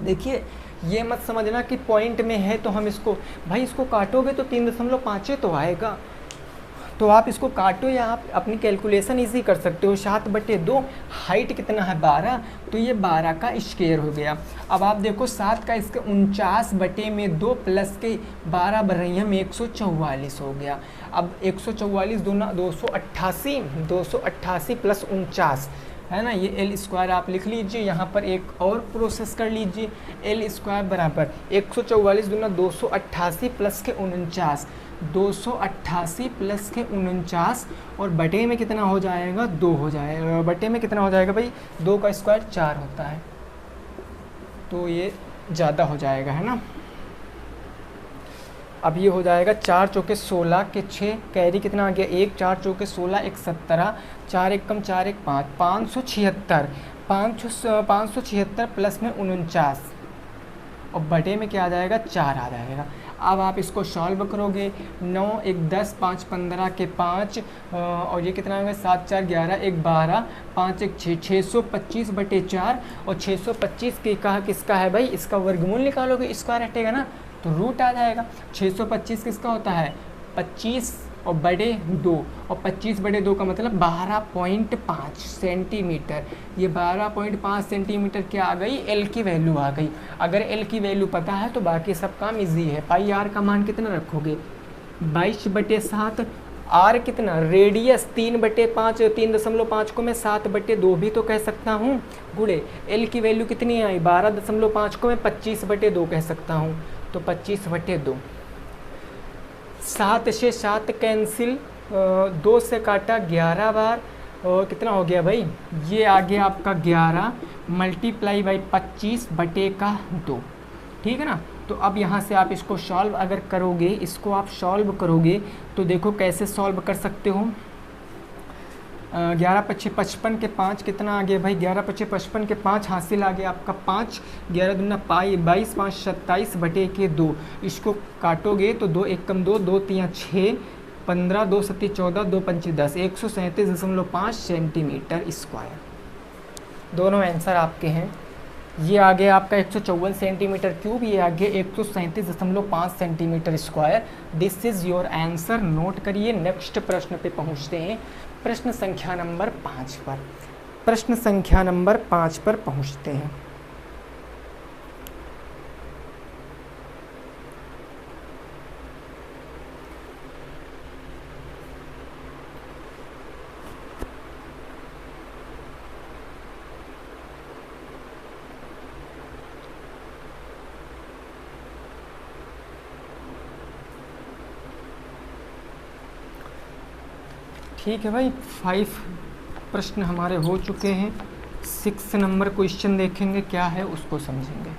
देखिए ये मत समझना कि पॉइंट में है तो हम इसको, भाई इसको काटोगे तो 3.5 तो आएगा, तो आप इसको काटो या आप अपनी कैलकुलेशन इजी कर सकते हो। 7/2, हाइट कितना है? 12, तो ये 12 का स्क्वायर हो गया। अब आप देखो 7 का इसका 49/2 प्लस के 12 बढ़ रही है, 144 हो गया। अब 144 दूना 288, 288 प्लस 49 है ना, ये एल स्क्वायर आप लिख लीजिए। यहाँ पर एक और प्रोसेस कर लीजिए, एल स्क्वायर बराबर 144 दूना 288 प्लस के 49, 288 प्लस के 49 और बटे में कितना हो जाएगा? 2 हो जाएगा। बटे में कितना हो जाएगा भाई? 2 का स्क्वायर 4 होता है, तो ये ज़्यादा हो जाएगा, है ना। अब ये हो जाएगा 4 चौके 16 के 6, कैरी कितना आ गया? 1, 4 चौके 16 1 17, 4 1 कम 4 1 5, 576, 576 प्लस में 49 और बटे में क्या आ जाएगा? 4 आ जाएगा। अब आप इसको सॉल्व करोगे, 9 1 10, 5 15 के 5 और ये कितना होगा? 7 4 11 1 12, 5 1 6, 625/4 और 625 के कहा किसका है भाई? इसका वर्गमूल निकालोगे, स्क्वायर हटेगा ना तो रूट आ जाएगा। 625 किसका होता है? 25 और बड़े 2, और 25/2 का मतलब 12.5 सेंटीमीटर। ये 12.5 सेंटीमीटर क्या आ गई? एल की वैल्यू आ गई। अगर एल की वैल्यू पता है तो बाकी सब काम इजी है। पाई आर का मान कितना रखोगे? 22/7। आर कितना? रेडियस 3/5, 3.5 को मैं 7/2 भी तो कह सकता हूँ गुड़े। एल की वैल्यू कितनी आई? 12.5 को मैं 25/2 कह सकता हूँ, तो 25/2। 7 से 7 कैंसिल, 2 से काटा 11 बार, और कितना हो गया भाई? ये आ गया आपका 11 मल्टीप्लाई बाई 25/2, ठीक है ना। तो अब यहाँ से आप इसको सॉल्व अगर करोगे, इसको आप सॉल्व करोगे तो देखो कैसे सॉल्व कर सकते हो। 11 5 55 के 5 कितना आ गया भाई? 11 5 55 के 5 हासिल आ गया आपका 5, 11 दूना 22, 5 27/2। इसको काटोगे तो 2 1 कम 2, 2 3 6, 15, 2 7 14, 2 5 10, 137.5 सेंटीमीटर स्क्वायर। दोनों आंसर आपके हैं। ये आ गया आपका 154 सेंटीमीटर क्यूब, ये आ गया 137.5 centimetre square. This is your answer. Note करिए। नेक्स्ट प्रश्न पे पहुंचते हैं, प्रश्न संख्या नंबर 5 पर। प्रश्न संख्या नंबर 5 पर पहुंचते हैं। ठीक है भाई, 5 प्रश्न हमारे हो चुके हैं। 6 नंबर क्वेश्चन देखेंगे क्या है, उसको समझेंगे।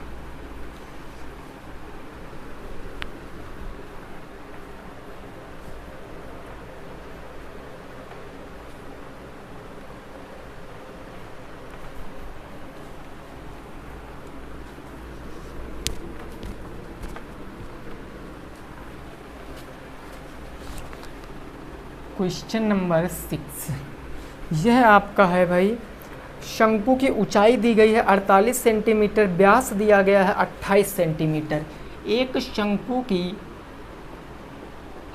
क्वेश्चन नंबर 6 यह आपका है भाई। शंकु की ऊंचाई दी गई है 48 सेंटीमीटर, व्यास दिया गया है 28 सेंटीमीटर। एक शंकु की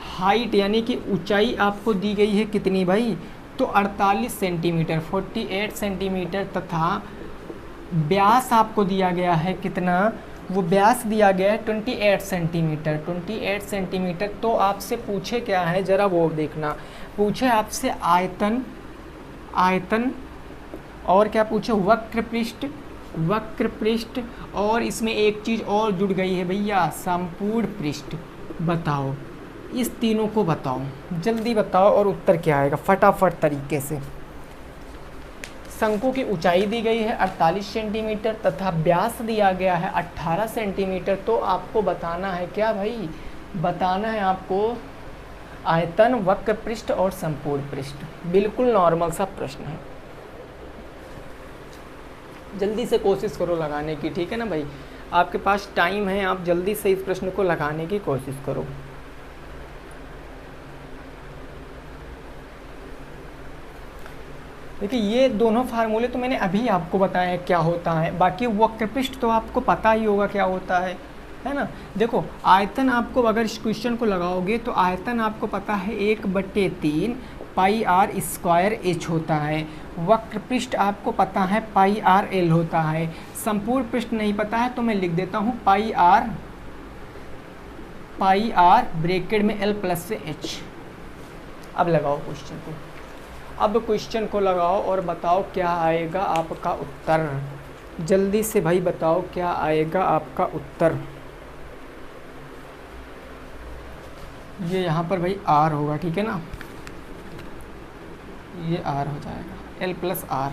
हाइट यानी कि ऊंचाई आपको दी गई है कितनी भाई? तो 48 सेंटीमीटर, 48 सेंटीमीटर, तथा व्यास आपको दिया गया है कितना? वो व्यास दिया गया है 28 सेंटीमीटर, 28 सेंटीमीटर। तो आपसे पूछे क्या है, ज़रा वो देखना, पूछे आपसे आयतन, आयतन और क्या पूछे, वक्र पृष्ठ, वक्र पृष्ठ, और इसमें एक चीज़ और जुड़ गई है भैया, संपूर्ण पृष्ठ। बताओ, इस तीनों को बताओ, जल्दी बताओ और उत्तर क्या आएगा फटाफट तरीके से। शंकु की ऊंचाई दी गई है 48 सेंटीमीटर तथा व्यास दिया गया है 18 सेंटीमीटर। तो आपको बताना है क्या भाई, बताना है आपको आयतन, वक्र पृष्ठ और संपूर्ण पृष्ठ। बिल्कुल नॉर्मल सा प्रश्न है, जल्दी से कोशिश करो लगाने की, ठीक है ना भाई, आपके पास टाइम है, आप जल्दी से इस प्रश्न को लगाने की कोशिश करो। देखिए ये दोनों फार्मूले तो मैंने अभी आपको बताया क्या होता है, बाकी वक्र पृष्ठ तो आपको पता ही होगा क्या होता है ना। देखो आयतन आपको अगर इस क्वेश्चन को लगाओगे तो आयतन आपको पता है 1/3 पाई आर स्क्वायर एच होता है। वक्र पृष्ठ आपको पता है पाई आर एल होता है। संपूर्ण पृष्ठ नहीं पता है तो मैं लिख देता हूँ पाई आर ब्रैकेट में एल प्लस से एच। अब लगाओ क्वेश्चन को, अब क्वेश्चन को लगाओ और बताओ क्या आएगा आपका उत्तर। जल्दी से भाई बताओ क्या आएगा आपका उत्तर। ये यहाँ पर भाई आर होगा, ठीक है ना, ये आर हो जाएगा, एल प्लस आर।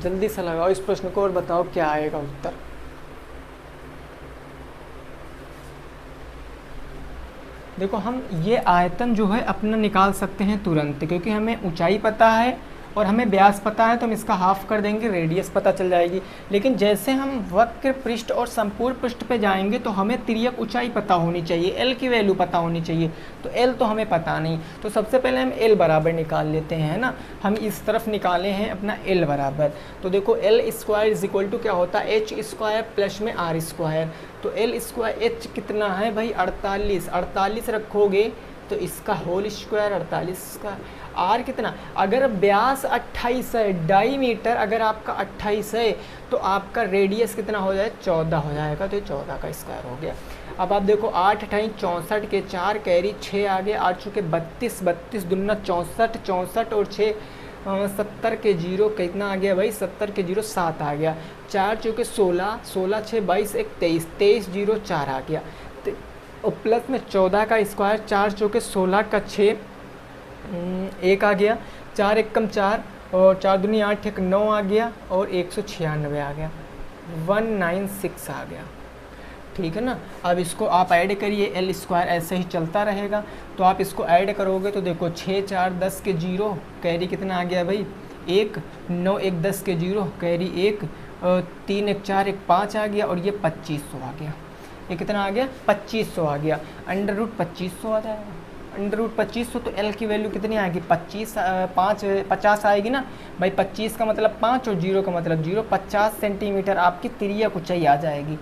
जल्दी से लगाओ इस प्रश्न को और बताओ क्या आएगा उत्तर। देखो हम ये आयतन जो है अपना निकाल सकते हैं तुरंत, क्योंकि हमें ऊंचाई पता है और हमें व्यास पता है, तो हम इसका हाफ कर देंगे, रेडियस पता चल जाएगी। लेकिन जैसे हम वक्र पृष्ठ और संपूर्ण पृष्ठ पे जाएंगे तो हमें तिर्यक ऊंचाई पता होनी चाहिए, एल की वैल्यू पता होनी चाहिए, तो एल तो हमें पता नहीं। तो सबसे पहले हम एल बराबर निकाल लेते हैं, है ना। हम इस तरफ निकाले हैं अपना एल बराबर, तो देखो L square is equal to क्या होता है, एच स्क्वायर प्लस में आर स्क्वायर। तो एल स्क्वायर एच कितना है भाई 48 रखोगे तो इसका होल स्क्वायर 48 का। आर कितना, अगर व्यास 28 है, डाईमीटर अगर आपका 28 है तो आपका रेडियस कितना हो जाए 14 हो जाएगा, तो 14 का स्क्वायर हो गया। अब आप देखो 8 × 64 के 4 कैरी 6 आ गया, 8 चुके 32, 32 दूना 64, 64 और 6 70 के 0 कितना आ गया भाई, 70 के 0 7 आ गया, 4 चुके 16, 16 6 22 1 23, 23 0 4 आ गया, और प्लस में 14 का स्क्वायर, 4 चौके 16 का 6 1 आ गया, 4 1 कम 4 और 4 दूनी 8 1 9 आ गया और 196 आ गया, 196 आ गया, ठीक है ना। अब इसको आप ऐड करिए, एल स्क्वायर ऐसे ही चलता रहेगा, तो आप इसको ऐड करोगे तो देखो 6 4 10 के 0 कैरी कितना आ गया भाई 1, 9 1 10 के 0 कैरी 1, 3 1 4 1 5 आ गया, और ये 2500 आ गया। ये कितना आ गया 2500 आ गया, अंडर रूट 2500 आ जाएगा, अंडर रूट 2500। तो एल की वैल्यू कितनी आएगी 50 आएगी ना भाई, 25 का मतलब 5 और 0 का मतलब 0, 50 सेंटीमीटर आपकी तिर्यक ऊंचाई आ जाएगी।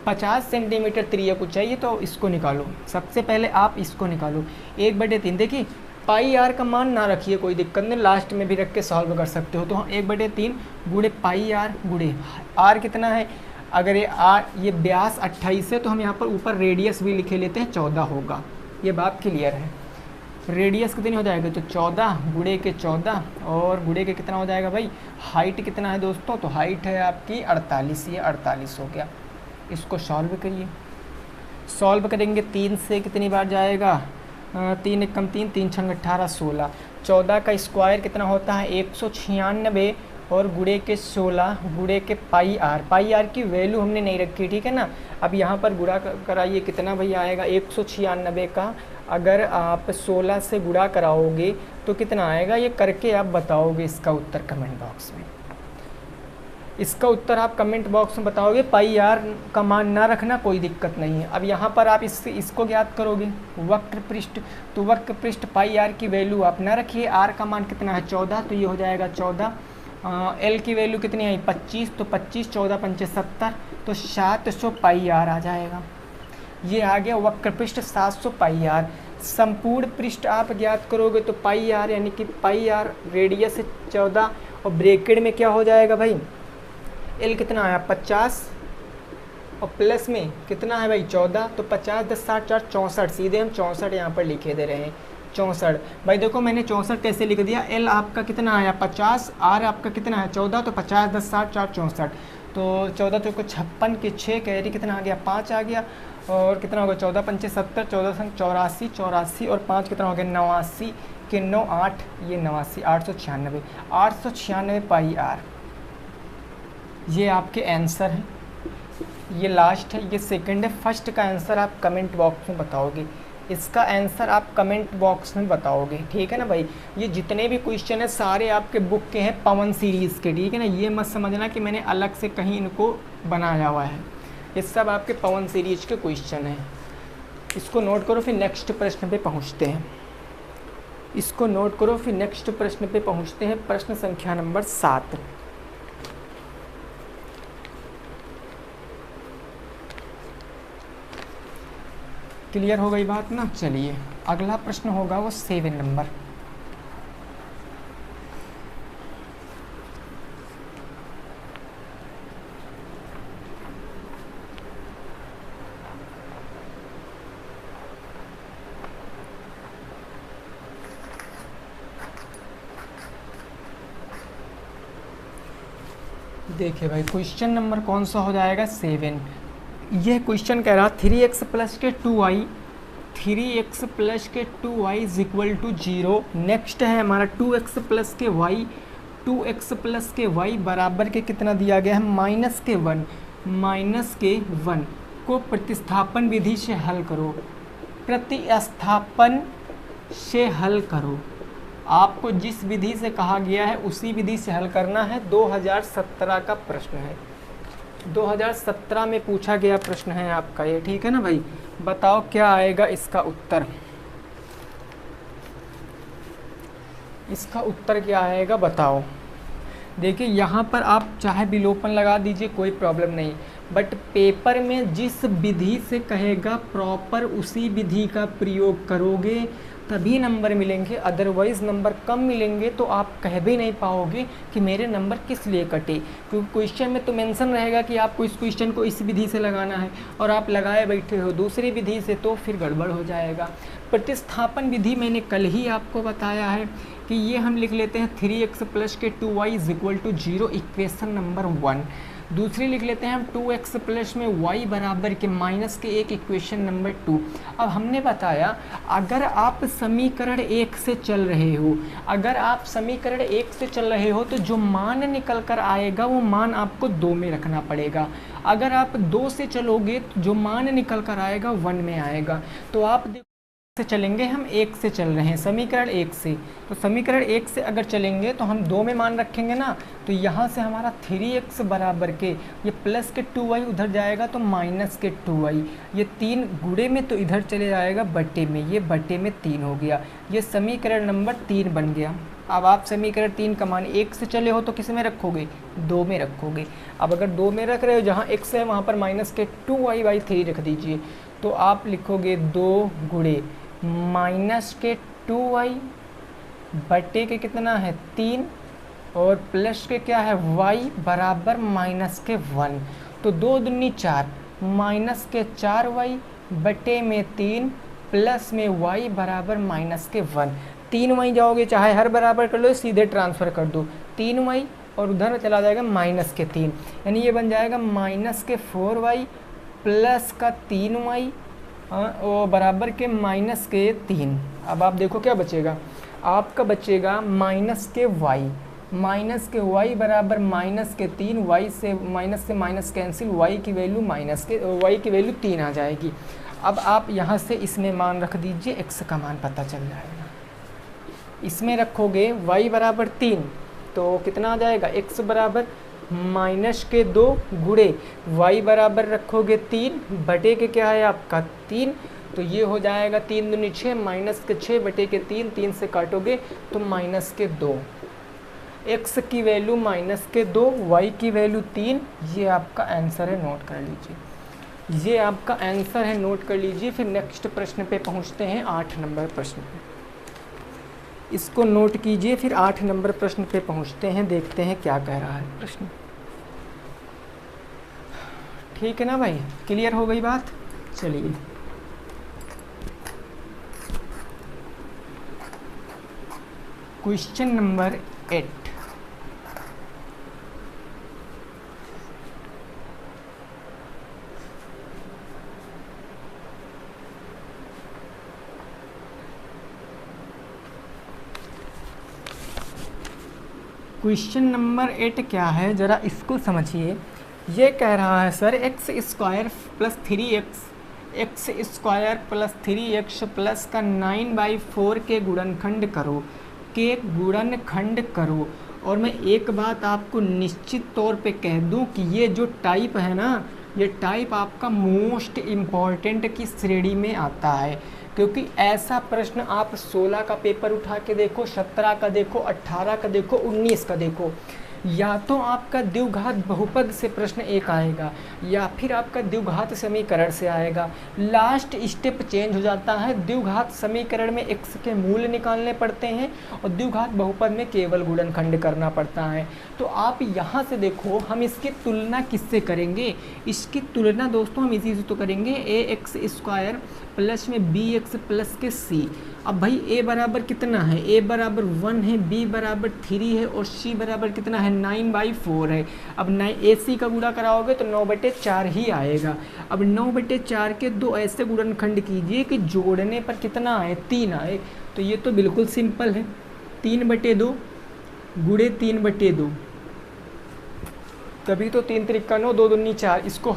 50 सेंटीमीटर तिर्यक ऊंचाई है, तो इसको निकालो, सबसे पहले आप इसको निकालो 1/3। देखिए पाई आर का मान ना रखिए, कोई दिक्कत नहीं, लास्ट में भी रख के सॉल्व कर सकते हो। तो हम 1/3 गुणे पाई आर गुणे आर कितना है, अगर ये व्यास 28 है तो हम यहाँ पर ऊपर रेडियस भी लिखे लेते हैं 14 होगा, ये बात क्लियर है। रेडियस कितनी हो जाएगा, तो 14 गुणे के 14 और गुणे के कितना हो जाएगा भाई, हाइट कितना है दोस्तों, तो हाइट है आपकी 48, ये 48 हो गया। इसको सॉल्व करिए, सॉल्व करेंगे 3 से कितनी बार जाएगा, 3 1 कम 3, 3 6 18 16, 14 का स्क्वायर कितना होता है 196 और गुणे के 16 गुणे के पाई आर की वैल्यू हमने नहीं रखी, ठीक है ना। अब यहाँ पर गुणा कराइए, कितना भाई आएगा 196 का अगर आप 16 से गुणा कराओगे तो कितना आएगा, ये करके आप बताओगे इसका उत्तर कमेंट बॉक्स में। इसका उत्तर आप कमेंट बॉक्स में बताओगे, पाई आर का मान ना रखना कोई दिक्कत नहीं है। अब यहाँ पर आप इसको ज्ञात करोगे वक्र पृष्ठ, तो वक्र पृष्ठ पाई आर की वैल्यू आप ना रखिए, आर का मान कितना है 14, तो ये हो जाएगा 14। एल की वैल्यू कितनी आई 25, तो 25 14 5 70, तो 700 पाई आर आ जाएगा। ये आ गया वक्र पृष्ठ 700 पाई आर। संपूर्ण पृष्ठ आप ज्ञात करोगे तो पाई आर यानी कि पाई आर रेडियस है 14 और ब्रैकेट में क्या हो जाएगा भाई, एल कितना आया 50 और प्लस में कितना है भाई 14, तो 50 10 60 4 64, सीधे हम 64 यहाँ पर लिखे दे रहे हैं 64। भाई देखो मैंने 64 कैसे लिख दिया, एल आपका कितना आया 50, आर आपका कितना है 14, तो 50 10 60 4 64, तो 14 तो 56 के 6 कैरी कितना आ गया 5 आ गया, और कितना होगा 14 पंचे 70, 14 संग 84, 84 और 5 कितना हो गया 89 के 9 8, ये 89 896, 896 पाई आर। ये आपके आंसर हैं, ये लास्ट है, ये सेकंड है। फर्स्ट का आंसर आप कमेंट बॉक्स में बताओगे, इसका आंसर आप कमेंट बॉक्स में बताओगे, ठीक है ना भाई। ये जितने भी क्वेश्चन है सारे आपके बुक के हैं पवन सीरीज़ के, ठीक है ना। ये मत समझना कि मैंने अलग से कहीं इनको बनाया हुआ है, ये सब आपके पवन सीरीज के क्वेश्चन हैं। इसको नोट करो, फिर नेक्स्ट प्रश्न पे पहुँचते हैं। इसको नोट करो, फिर नेक्स्ट प्रश्न पे पहुँचते हैं। प्रश्न संख्या नंबर 7। क्लियर हो गई बात ना। चलिए अगला प्रश्न होगा वो 7 नंबर। देखिए भाई क्वेश्चन नंबर कौन सा हो जाएगा 7। यह क्वेश्चन कह रहा 3x प्लस के 2y, 3x प्लस के 2y is equal to 0। Next है हमारा 2x प्लस के y, 2x प्लस के y बराबर के कितना दिया गया है माइनस के 1 को प्रतिस्थापन विधि से हल करो। प्रतिस्थापन से हल करो, आपको जिस विधि से कहा गया है उसी विधि से हल करना है। 2017 का प्रश्न है, 2017 में पूछा गया प्रश्न है आपका ये, ठीक है ना भाई। बताओ क्या आएगा इसका उत्तर, इसका उत्तर क्या आएगा बताओ। देखिए यहाँ पर आप चाहे विलोपन लगा दीजिए कोई प्रॉब्लम नहीं, बट पेपर में जिस विधि से कहेगा प्रॉपर उसी विधि का प्रयोग करोगे तभी नंबर मिलेंगे, अदरवाइज़ नंबर कम मिलेंगे तो आप कह भी नहीं पाओगे कि मेरे नंबर किस लिए कटे, क्योंकि क्वेश्चन में तो मेंशन रहेगा कि आपको इस क्वेश्चन को इस विधि से लगाना है और आप लगाए बैठे हो दूसरी विधि से, तो फिर गड़बड़ हो जाएगा। प्रतिस्थापन विधि मैंने कल ही आपको बताया है कि ये हम लिख लेते हैं 3x प्लस के 2y is equal to 0, equation number 1। दूसरी लिख लेते हैं हम 2x प्लस में y बराबर के माइनस के 1, इक्वेशन नंबर 2। अब हमने बताया अगर आप समीकरण 1 से चल रहे हो, अगर आप समीकरण 1 से चल रहे हो तो जो मान निकल कर आएगा वो मान आपको 2 में रखना पड़ेगा। अगर आप 2 से चलोगे तो जो मान निकल कर आएगा 1 में आएगा। तो आप से चलेंगे, हम 1 से चल रहे हैं, समीकरण 1 से, तो समीकरण 1 से अगर चलेंगे तो हम 2 में मान रखेंगे ना, तो यहाँ से हमारा 3x बराबर के ये प्लस के 2y उधर जाएगा तो माइनस के 2y, ये 3 गुणे में तो इधर चले जाएगा बटे में, ये बटे में 3 हो गया, ये समीकरण नंबर 3 बन गया। अब आप समीकरण 3 का मान 1 से चले हो तो किस में रखोगे 2 में रखोगे। अब अगर 2 में रख रहे हो जहाँ x है वहाँ पर माइनस के 2y/3 रख दीजिए, तो आप लिखोगे 2 गुणे माइनस के 2y बटे के कितना है 3 और प्लस के क्या है y बराबर माइनस के 1, तो 2 दूनी 4, माइनस के 4y बटे में 3 प्लस में y बराबर माइनस के 1। 3y जाओगे चाहे हर बराबर कर लो, सीधे ट्रांसफ़र कर दो 3y और उधर चला जाएगा माइनस के 3, यानी ये बन जाएगा माइनस के 4y प्लस का 3y और बराबर के माइनस के 3। अब आप देखो क्या बचेगा, आपका बचेगा माइनस के y बराबर माइनस के 3, y से माइनस कैंसिल, y की वैल्यू 3 आ जाएगी। अब आप यहाँ से इसमें मान रख दीजिए, x का मान पता चल जाएगा। इसमें रखोगे y बराबर 3 तो कितना आ जाएगा x बराबर माइनस के 2 गुणे y बराबर रखोगे 3 बटे के क्या है आपका 3, तो ये हो जाएगा 3 दूनी 6, माइनस के 6 बटे के 3, 3 से काटोगे तो माइनस के 2, x की वैल्यू माइनस के 2, y की वैल्यू 3। ये आपका आंसर है, नोट कर लीजिए, ये आपका आंसर है, नोट कर लीजिए। फिर नेक्स्ट प्रश्न पे पहुँचते हैं 8 नंबर प्रश्न पे। इसको नोट कीजिए, फिर 8 नंबर प्रश्न पे पहुंचते हैं, देखते हैं क्या कह रहा है प्रश्न। ठीक है ना भाई, क्लियर हो गई बात। चलिए क्वेश्चन नंबर 8। क्वेश्चन नंबर 8 क्या है, ज़रा इसको समझिए। ये कह रहा है sir x square plus 3x, x square plus 3x plus का 9/4 के गुणनखंड करो, के गुणनखंड करो। और मैं एक बात आपको निश्चित तौर पे कह दूं कि ये जो टाइप है ना, ये टाइप आपका मोस्ट इम्पॉर्टेंट की श्रेणी में आता है, क्योंकि ऐसा प्रश्न आप 16 का पेपर उठा के देखो, 17 का देखो, 18 का देखो, 19 का देखो, या तो आपका द्विघात बहुपद से प्रश्न एक आएगा या फिर आपका द्विघात समीकरण से आएगा। लास्ट स्टेप चेंज हो जाता है, द्विघात समीकरण में x के मूल निकालने पड़ते हैं और द्विघात बहुपद में केवल गुणनखंड करना पड़ता है। तो आप यहाँ से देखो, हम इसकी तुलना किससे करेंगे? इसकी तुलना दोस्तों हम इसी से तो करेंगे, ax² प्लस में bx प्लस के c। अब भाई a बराबर कितना है? a बराबर 1 है, b बराबर 3 है और c बराबर कितना है? 9/4 है। अब ac का गुणा कराओगे तो 9/4 ही आएगा। अब 9/4 के दो ऐसे गुणनखंड कीजिए कि जोड़ने पर कितना आए? 3 आए। तो ये तो बिल्कुल सिंपल है, 3/2 गुणे 3/2, तभी तो 3 त्रिका 9, 2 दूनी 4। इसको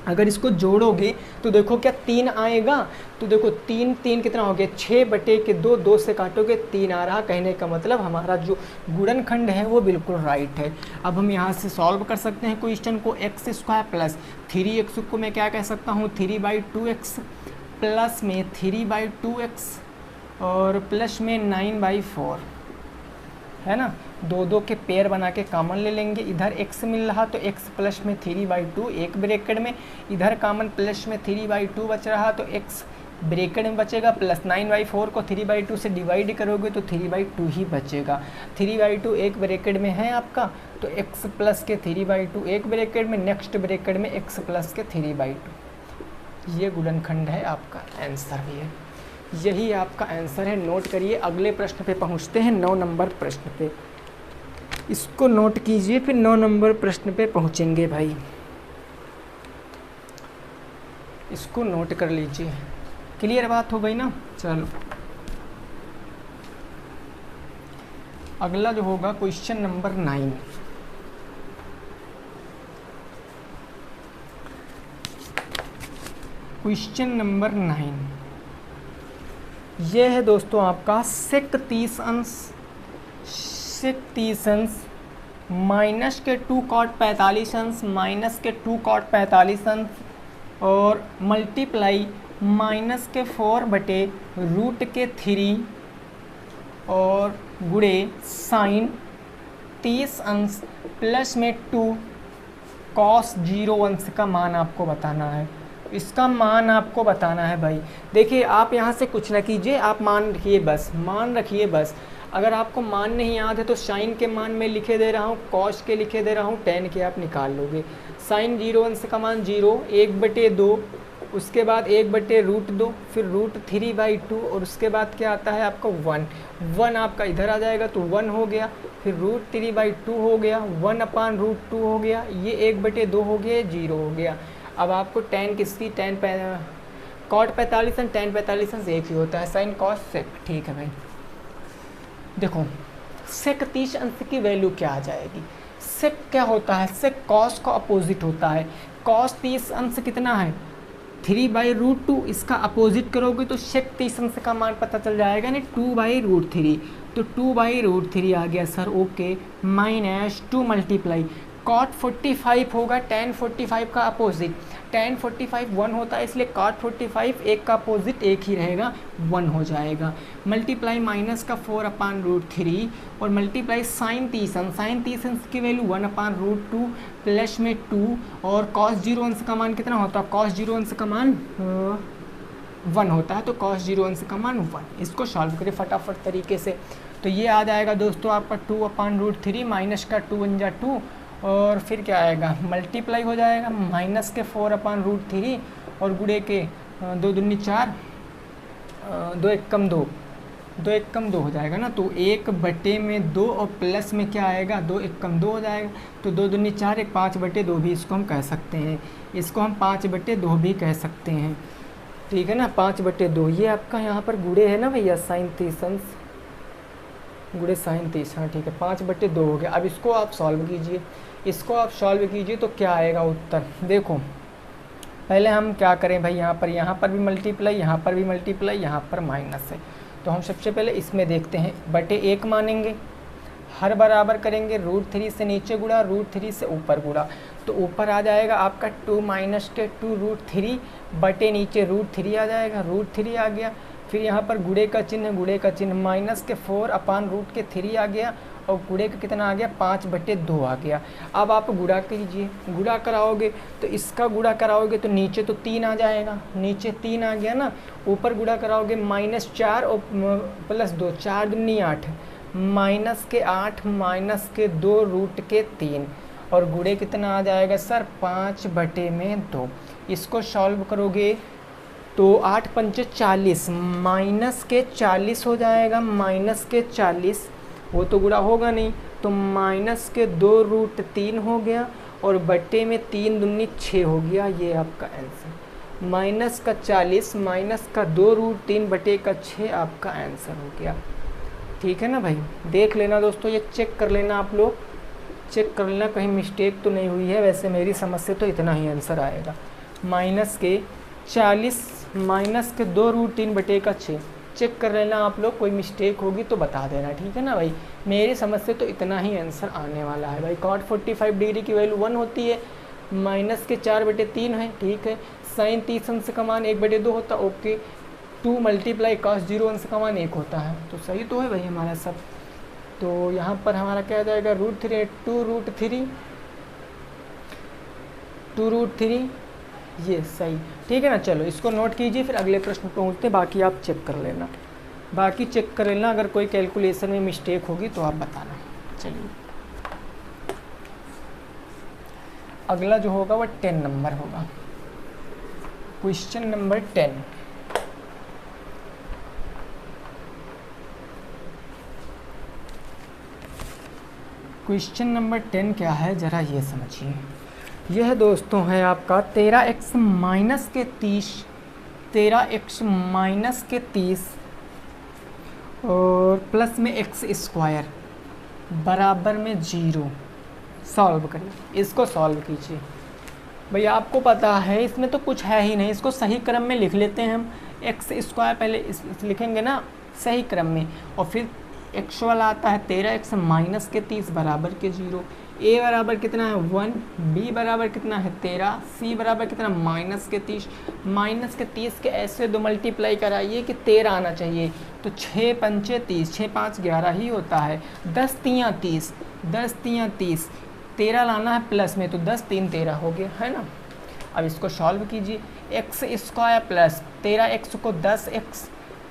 अगर इसको जोड़ोगे तो देखो क्या 3 आएगा? तो देखो 3 3 कितना हो गया? 6/2, 2 से काटोगे 3 आ रहा। कहने का मतलब हमारा जो गुणनखंड है वो बिल्कुल राइट है। अब हम यहाँ से सॉल्व कर सकते हैं क्वेश्चन को। x² प्लस 3x को मैं क्या कह सकता हूँ? 3/2x प्लस में 3/2x और प्लस में 9/4 है ना। 2 के पेयर बना के कॉमन ले लेंगे। इधर x मिल रहा तो x प्लस में 3/2 एक ब्रैकेट में, इधर कॉमन प्लस में 3/2 बच रहा तो x ब्रैकेट में बचेगा, प्लस 9/4 को 3/2 से डिवाइड करोगे तो 3/2 ही बचेगा। 3/2 एक ब्रैकेट में है आपका, तो x प्लस के 3/2 एक ब्रैकेट में, नेक्स्ट ब्रैकेट में x प्लस के 3/2। ये गुणनखंड है, आपका आंसर भी है। यही आपका आंसर है, नोट करिए। अगले प्रश्न पे पहुंचते हैं, 9 नंबर प्रश्न पे। इसको नोट कीजिए, फिर 9 नंबर प्रश्न पे पहुंचेंगे भाई। इसको नोट कर लीजिए। क्लियर बात हो गई ना? चलो अगला जो होगा क्वेश्चन नंबर 9। क्वेश्चन नंबर 9 ये है दोस्तों आपका सेक 30 अंश माइनस के 2 cot 45 अंश माइनस के 2 cot 45 अंश और मल्टीप्लाई माइनस के 4/√3 और गुणे साइन 30 अंश प्लस में 2 cos 0 अंश का मान आपको बताना है। इसका मान आपको बताना है भाई। देखिए आप यहाँ से कुछ ना कीजिए, आप मान रखिए बस, मान रखिए बस। अगर आपको मान नहीं याद है तो साइन के मान में लिखे दे रहा हूँ, कॉस के लिखे दे रहा हूँ, टेन के आप निकाल लोगे। साइन 0 अंश का मान 0, 1/2, उसके बाद 1/√2, फिर √3/2 और उसके बाद क्या आता है आपका 1 आपका इधर आ जाएगा तो 1 हो गया, फिर √3/2 हो गया, 1/√2 हो गया, ये 1/2 हो गया, 0 हो गया। अब आपको टेन किसकी, cot 45 और tan 45 एक ही होता है, साइन कॉस सेक। ठीक है भाई। देखो सेक 30 अंश की वैल्यू क्या आ जाएगी? सेक क्या होता है? सेक कॉस का अपोजिट होता है। कॉस 30 अंश कितना है? 3/√2। इसका अपोजिट करोगे तो सेक 30 अंश का मान पता चल जाएगा ना, 2/√3। तो 2/√3 आ गया sir, okay. Minus 2 multiply cot 45 होगा tan 45 का अपोजिट, tan 45 1 होता है, इसलिए cot 45 एक का अपोजिट एक ही रहेगा, 1 हो जाएगा। मल्टीप्लाई माइनस का 4/√3 और मल्टीप्लाई साइन 30 अंश, साइन 30 अंश की वैल्यू 1/√2 प्लस में 2 और cos 0 अंश का मान कितना होता है? cos 0 अंश का मान 1 होता है, तो cos 0 अंश का मान 1। इसको सॉल्व करें फटाफट तरीके से। तो ये आ जाएगा दोस्तों आपका 2/√3 माइनस का 2 × 2 और फिर क्या आएगा, मल्टीप्लाई हो जाएगा माइनस के 4/√3 और गुणे के 2 दूनी 4, 2 एकम 2, 2 एकम 2 हो जाएगा ना। तो 1/2 और प्लस में क्या आएगा, 2 एकम 2 हो जाएगा। तो 2 दूनी 4, एक 5/2 भी इसको हम कह सकते हैं। इसको हम 5/2 भी कह सकते हैं, ठीक है ना। 5/2 ये आपका यहाँ पर गुणे है ना भैया, साइन 30 अंश गुणे साइन 30, हाँ ठीक है, 5/2 हो गया। अब इसको आप सॉल्व कीजिए, इसको आप सॉल्व कीजिए तो क्या आएगा उत्तर। देखो पहले हम क्या करें भाई, यहाँ पर भी मल्टीप्लाई, यहाँ पर भी मल्टीप्लाई, यहाँ पर माइनस है। तो हम सबसे पहले इसमें देखते हैं, बटे 1 मानेंगे, हर बराबर करेंगे, √3 से नीचे गुणा, √3 से ऊपर गुणा। तो ऊपर आ जाएगा आपका 2 माइनस के 2 √3 बटे नीचे √3 आ जाएगा, √3 आ गया। फिर यहाँ पर गुणे का चिन्ह, माइनस के 4/√3 आ गया और गुणे का कितना आ गया, 5/2 आ गया। अब आप गुणा कीजिए, गुणा कराओगे तो इसका गुणा कराओगे तो नीचे तो 3 आ जाएगा, नीचे 3 आ गया ना। ऊपर गुणा कराओगे -4 और +2, 4 दूनी 8, माइनस के 8 माइनस के 2 √3 और गुणे कितना आ जाएगा सर, 5/2। इसको सॉल्व करोगे तो 8 पंचे 40, माइनस के 40 हो जाएगा, माइनस के 40, वो तो गुणा होगा नहीं, तो माइनस के 2 √3 हो गया और बट्टे में 3 दूनी 6 हो गया। ये आपका आंसर, माइनस का 40 माइनस का 2 √3 बटे का 6 आपका आंसर हो गया। ठीक है ना भाई, देख लेना दोस्तों, ये चेक कर लेना, आप लोग चेक कर लेना कहीं मिस्टेक तो नहीं हुई है। वैसे मेरी समझ से तो इतना ही आंसर आएगा, माइनस के 40 माइनस के 2 √3 बटे का 6। चेक कर लेना आप लोग, कोई मिस्टेक होगी तो बता देना, ठीक है ना भाई। मेरी समझ से तो इतना ही आंसर आने वाला है भाई। cot 45 डिग्री की वैल्यू 1 होती है, माइनस के 4/3 है, ठीक है। साइन 30 अंश का मान 1/2 होता, ओके। 2 मल्टीप्लाई cos 0 अंश का मान 1 होता है, तो सही तो है भाई हमारा सब। तो यहाँ पर हमारा क्या आ जाएगा, √3 2 √3 ये सही, ठीक है ना। चलो इसको नोट कीजिए, फिर अगले प्रश्न पहुँचते, बाकी आप चेक कर लेना, बाकी चेक कर लेना। अगर कोई कैलकुलेशन में मिस्टेक होगी तो आप बताना। चलिए अगला जो होगा वह 10 नंबर होगा, क्वेश्चन नंबर 10। क्वेश्चन नंबर 10 क्या है जरा ये समझिए। यह दोस्तों है आपका 13x माइनस के 30, 13x माइनस के 30 और प्लस में x² बराबर में 0। सॉल्व करिए, इसको सॉल्व कीजिए। भैया आपको पता है इसमें तो कुछ है ही नहीं, इसको सही क्रम में लिख लेते हैं हम। x² पहले इस लिखेंगे ना सही क्रम में, और फिर x वाला आता है 13x माइनस के 30 बराबर के 0। a बराबर कितना है 1, b बराबर कितना है 13, c बराबर कितना माइनस के 30। माइनस के 30 के ऐसे 2 मल्टीप्लाई कराइए कि 13 आना चाहिए, तो 6 पंचे 30, 6 5 11 ही होता है। 10 तियाँ 30, 10 तियाँ 30, 13 लाना है प्लस में, तो 10 3 13 हो गया, है ना। अब इसको सॉल्व कीजिए, x² प्लस 13x को 10x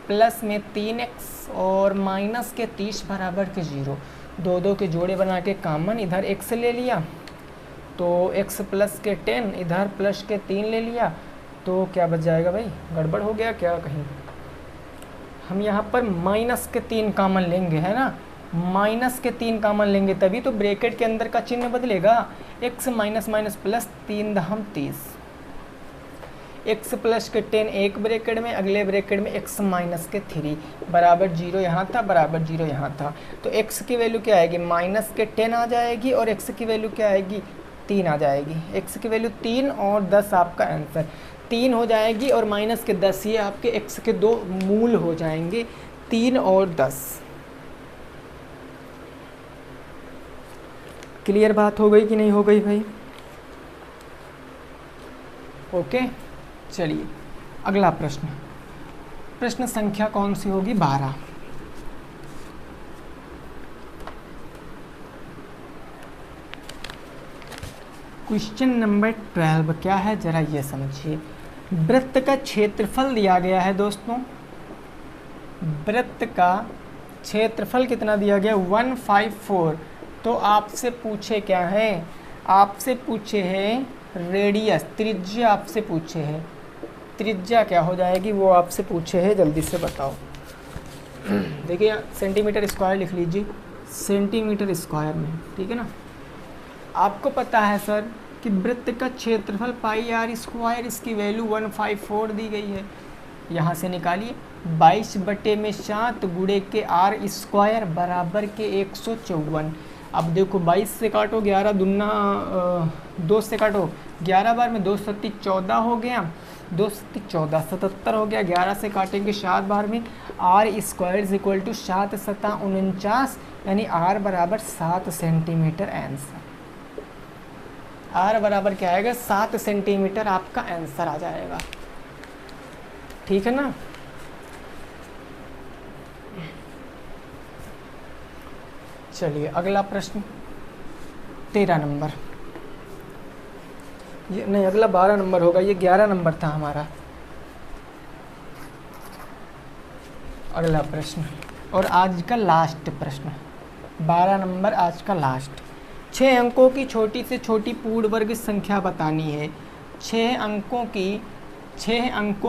प्लस में 3x और माइनस के 30 बराबर के 0। 2 के जोड़े बना के कॉमन इधर x ले लिया, तो x प्लस के 10 इधर प्लस के 3 ले लिया, तो क्या बच जाएगा भाई, गड़बड़ हो गया क्या कहीं। हम यहाँ पर माइनस के 3 कॉमन लेंगे, है ना, माइनस के 3 कॉमन लेंगे तभी तो ब्रैकेट के अंदर का चिन्ह बदलेगा। x माइनस माइनस प्लस 3 दहम 30, x प्लस के 10 एक ब्रैकेट में, अगले ब्रैकेट में x माइनस के 3 बराबर 0 यहाँ था, बराबर 0 यहाँ था। तो x की वैल्यू क्या आएगी, माइनस के 10 आ जाएगी और x की वैल्यू क्या आएगी 3 आ जाएगी। x की वैल्यू 3 और 10 आपका आंसर 3 हो जाएगी, और माइनस के 10 ये आपके x के 2 मूल हो जाएंगे, 3 और 10। क्लियर बात हो गई कि नहीं हो गई भाई, ओके। चलिए अगला प्रश्न, प्रश्न संख्या कौन सी होगी, 12। क्वेश्चन नंबर 12 क्या है जरा ये समझिए। वृत्त का क्षेत्रफल दिया गया है दोस्तों, वृत्त का क्षेत्रफल कितना दिया गया 154। तो आपसे पूछे क्या है, आपसे पूछे है रेडियस, त्रिज्या आपसे पूछे है, त्रिज्या क्या हो जाएगी वो आपसे पूछे है, जल्दी से बताओ। देखिए सेंटीमीटर स्क्वायर लिख लीजिए, सेंटीमीटर स्क्वायर में, ठीक है ना। आपको पता है सर कि वृत्त का क्षेत्रफल पाई आर स्क्वायर, इसकी वैल्यू 154 दी गई है। यहाँ से निकालिए 22/7 गुणे के आर स्क्वायर बराबर के 154। अब देखो 22 से काटो 11 दूना 2 से काटो 11 बार में 2 सत्ती 14 हो गया, 2 सत्ती 14 77 हो गया। 11 से काटेंगे 7 बार में, आर स्क्वायर इक्वल टू 7 सत्ता 49, यानी आर बराबर 7 सेंटीमीटर आंसर। आर बराबर क्या आएगा 7 सेंटीमीटर आपका आंसर आ जाएगा, ठीक है ना। चलिए अगला प्रश्न 13 नंबर, ये नहीं अगला 12 नंबर होगा, ये 11 नंबर था हमारा। अगला प्रश्न और आज का लास्ट प्रश्न, 12 नंबर आज का लास्ट। 6 अंकों की छोटी से छोटी पूर्ण वर्ग संख्या बतानी है। 6 अंकों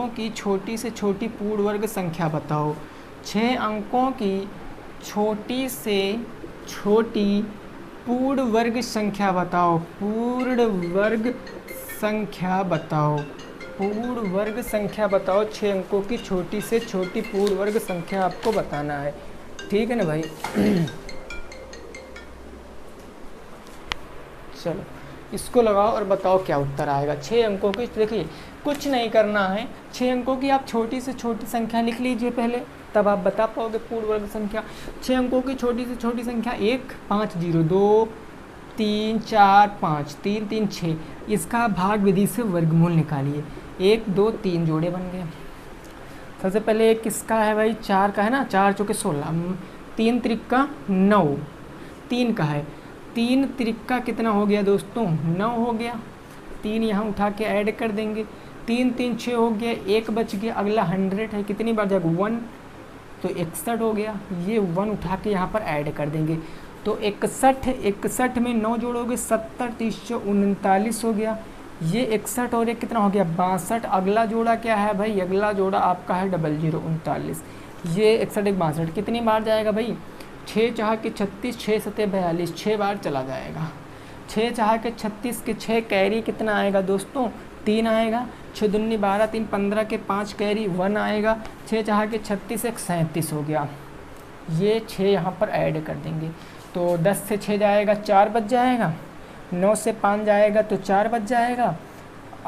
की छोटी से छोटी पूर्ण वर्ग संख्या बताओ। 6 अंकों की छोटी से छोटी पूर्ण वर्ग संख्या बताओ, पूर्ण वर्ग संख्या बताओ, पूर्ण वर्ग संख्या बताओ। 6 अंकों की छोटी से छोटी पूर्ण वर्ग संख्या आपको बताना है, ठीक है ना भाई। चलो इसको लगाओ और बताओ क्या उत्तर आएगा। 6 अंकों की, देखिए कुछ नहीं करना है, 6 अंकों की आप छोटी से छोटी संख्या लिख लीजिए पहले, तब आप बता पाओगे पूर्ण वर्ग संख्या। 6 अंकों की छोटी से छोटी संख्या 1 5 0 2 3 4 5 3 3 6, इसका भाग विधि से वर्गमूल निकालिए। 1 2 3 जोड़े बन गए। सबसे पहले एक किसका है भाई 4 का है ना, 4 चौके 16, 3 त्रिका 9, 3 का है, 3 त्रिका कितना हो गया दोस्तों 9 हो गया। 3 यहाँ उठा के ऐड कर देंगे, 3 3 6 हो गया, 1 बच गया। अगला 100 है, कितनी बार जाएगा 1, तो 61 हो गया। ये 1 उठा के यहाँ पर ऐड कर देंगे, तो 61 में 9 जोड़ोगे 70, 30 39 हो गया। ये 61 और एक कितना हो गया 62। अगला जोड़ा क्या है भाई, अगला जोड़ा आपका है 00 39। ये 61 एक 62 कितनी बार जाएगा भाई, 6 चाह के 36, 6 सते 42, 6 बार चला जाएगा। 6 चाह के 36 के 6 कैरी कितना आएगा दोस्तों 3 आएगा। 6 दूनी 12, 3 15 के 5 कैरी 1 आएगा। 6 चाह के 36 एक 37 हो गया। ये 6 यहाँ पर ऐड कर देंगे, तो 10 से 6 जाएगा 4 बच जाएगा, 9 से 5 जाएगा तो 4 बच जाएगा,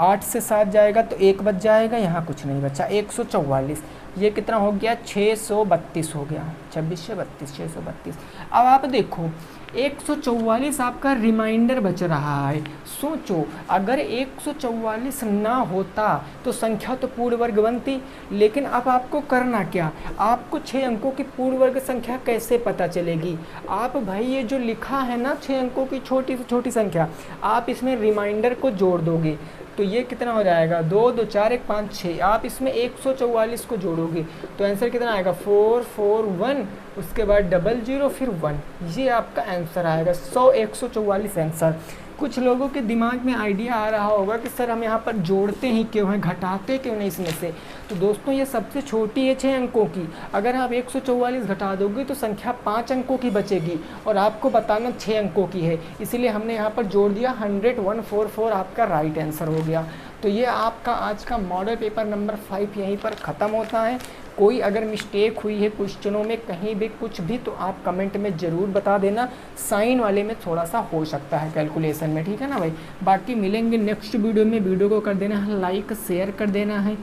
8 से 7 जाएगा तो 1 बच जाएगा, यहाँ कुछ नहीं बचा। 144, ये कितना हो गया 632 हो गया, 26 से 32 632। अब आप देखो 144 आपका रिमाइंडर बच रहा है। सोचो अगर 144 ना होता तो संख्या तो पूर्ण वर्ग बनती, लेकिन अब आपको करना क्या, आपको 6 अंकों की पूर्ण वर्ग संख्या कैसे पता चलेगी। आप भाई ये जो लिखा है ना 6 अंकों की छोटी से छोटी संख्या, आप इसमें रिमाइंडर को जोड़ दोगे तो ये कितना हो जाएगा 2 2 4 1 5 6। आप इसमें 144 को जोड़ोगे तो आंसर कितना आएगा 4 4 1, उसके बाद 00 फिर 1, ये आपका आंसर आएगा 100 144 आंसर। कुछ लोगों के दिमाग में आइडिया आ रहा होगा कि सर हम यहाँ पर जोड़ते ही क्यों हैं, घटाते क्यों नहीं इसमें से। तो दोस्तों ये सबसे छोटी है 6 अंकों की, अगर आप 144 घटा दोगे तो संख्या 5 अंकों की बचेगी और आपको बताना 6 अंकों की है, इसीलिए हमने यहाँ पर जोड़ दिया 100 144 आपका राइट आंसर हो गया। तो ये आपका आज का मॉडल पेपर नंबर 5 यहीं पर ख़त्म होता है। कोई अगर मिस्टेक हुई है क्वेश्चनों में कहीं भी कुछ भी तो आप कमेंट में ज़रूर बता देना, साइन वाले में थोड़ा सा हो सकता है कैलकुलेशन में, ठीक है ना भाई। बाकी मिलेंगे नेक्स्ट वीडियो में, वीडियो को कर देना है लाइक, शेयर कर देना है,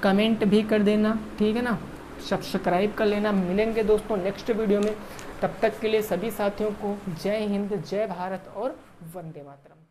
कमेंट भी कर देना, ठीक है ना, सब्सक्राइब कर लेना। मिलेंगे दोस्तों नेक्स्ट वीडियो में, तब तक के लिए सभी साथियों को जय हिंद, जय भारत और वंदे मातरम।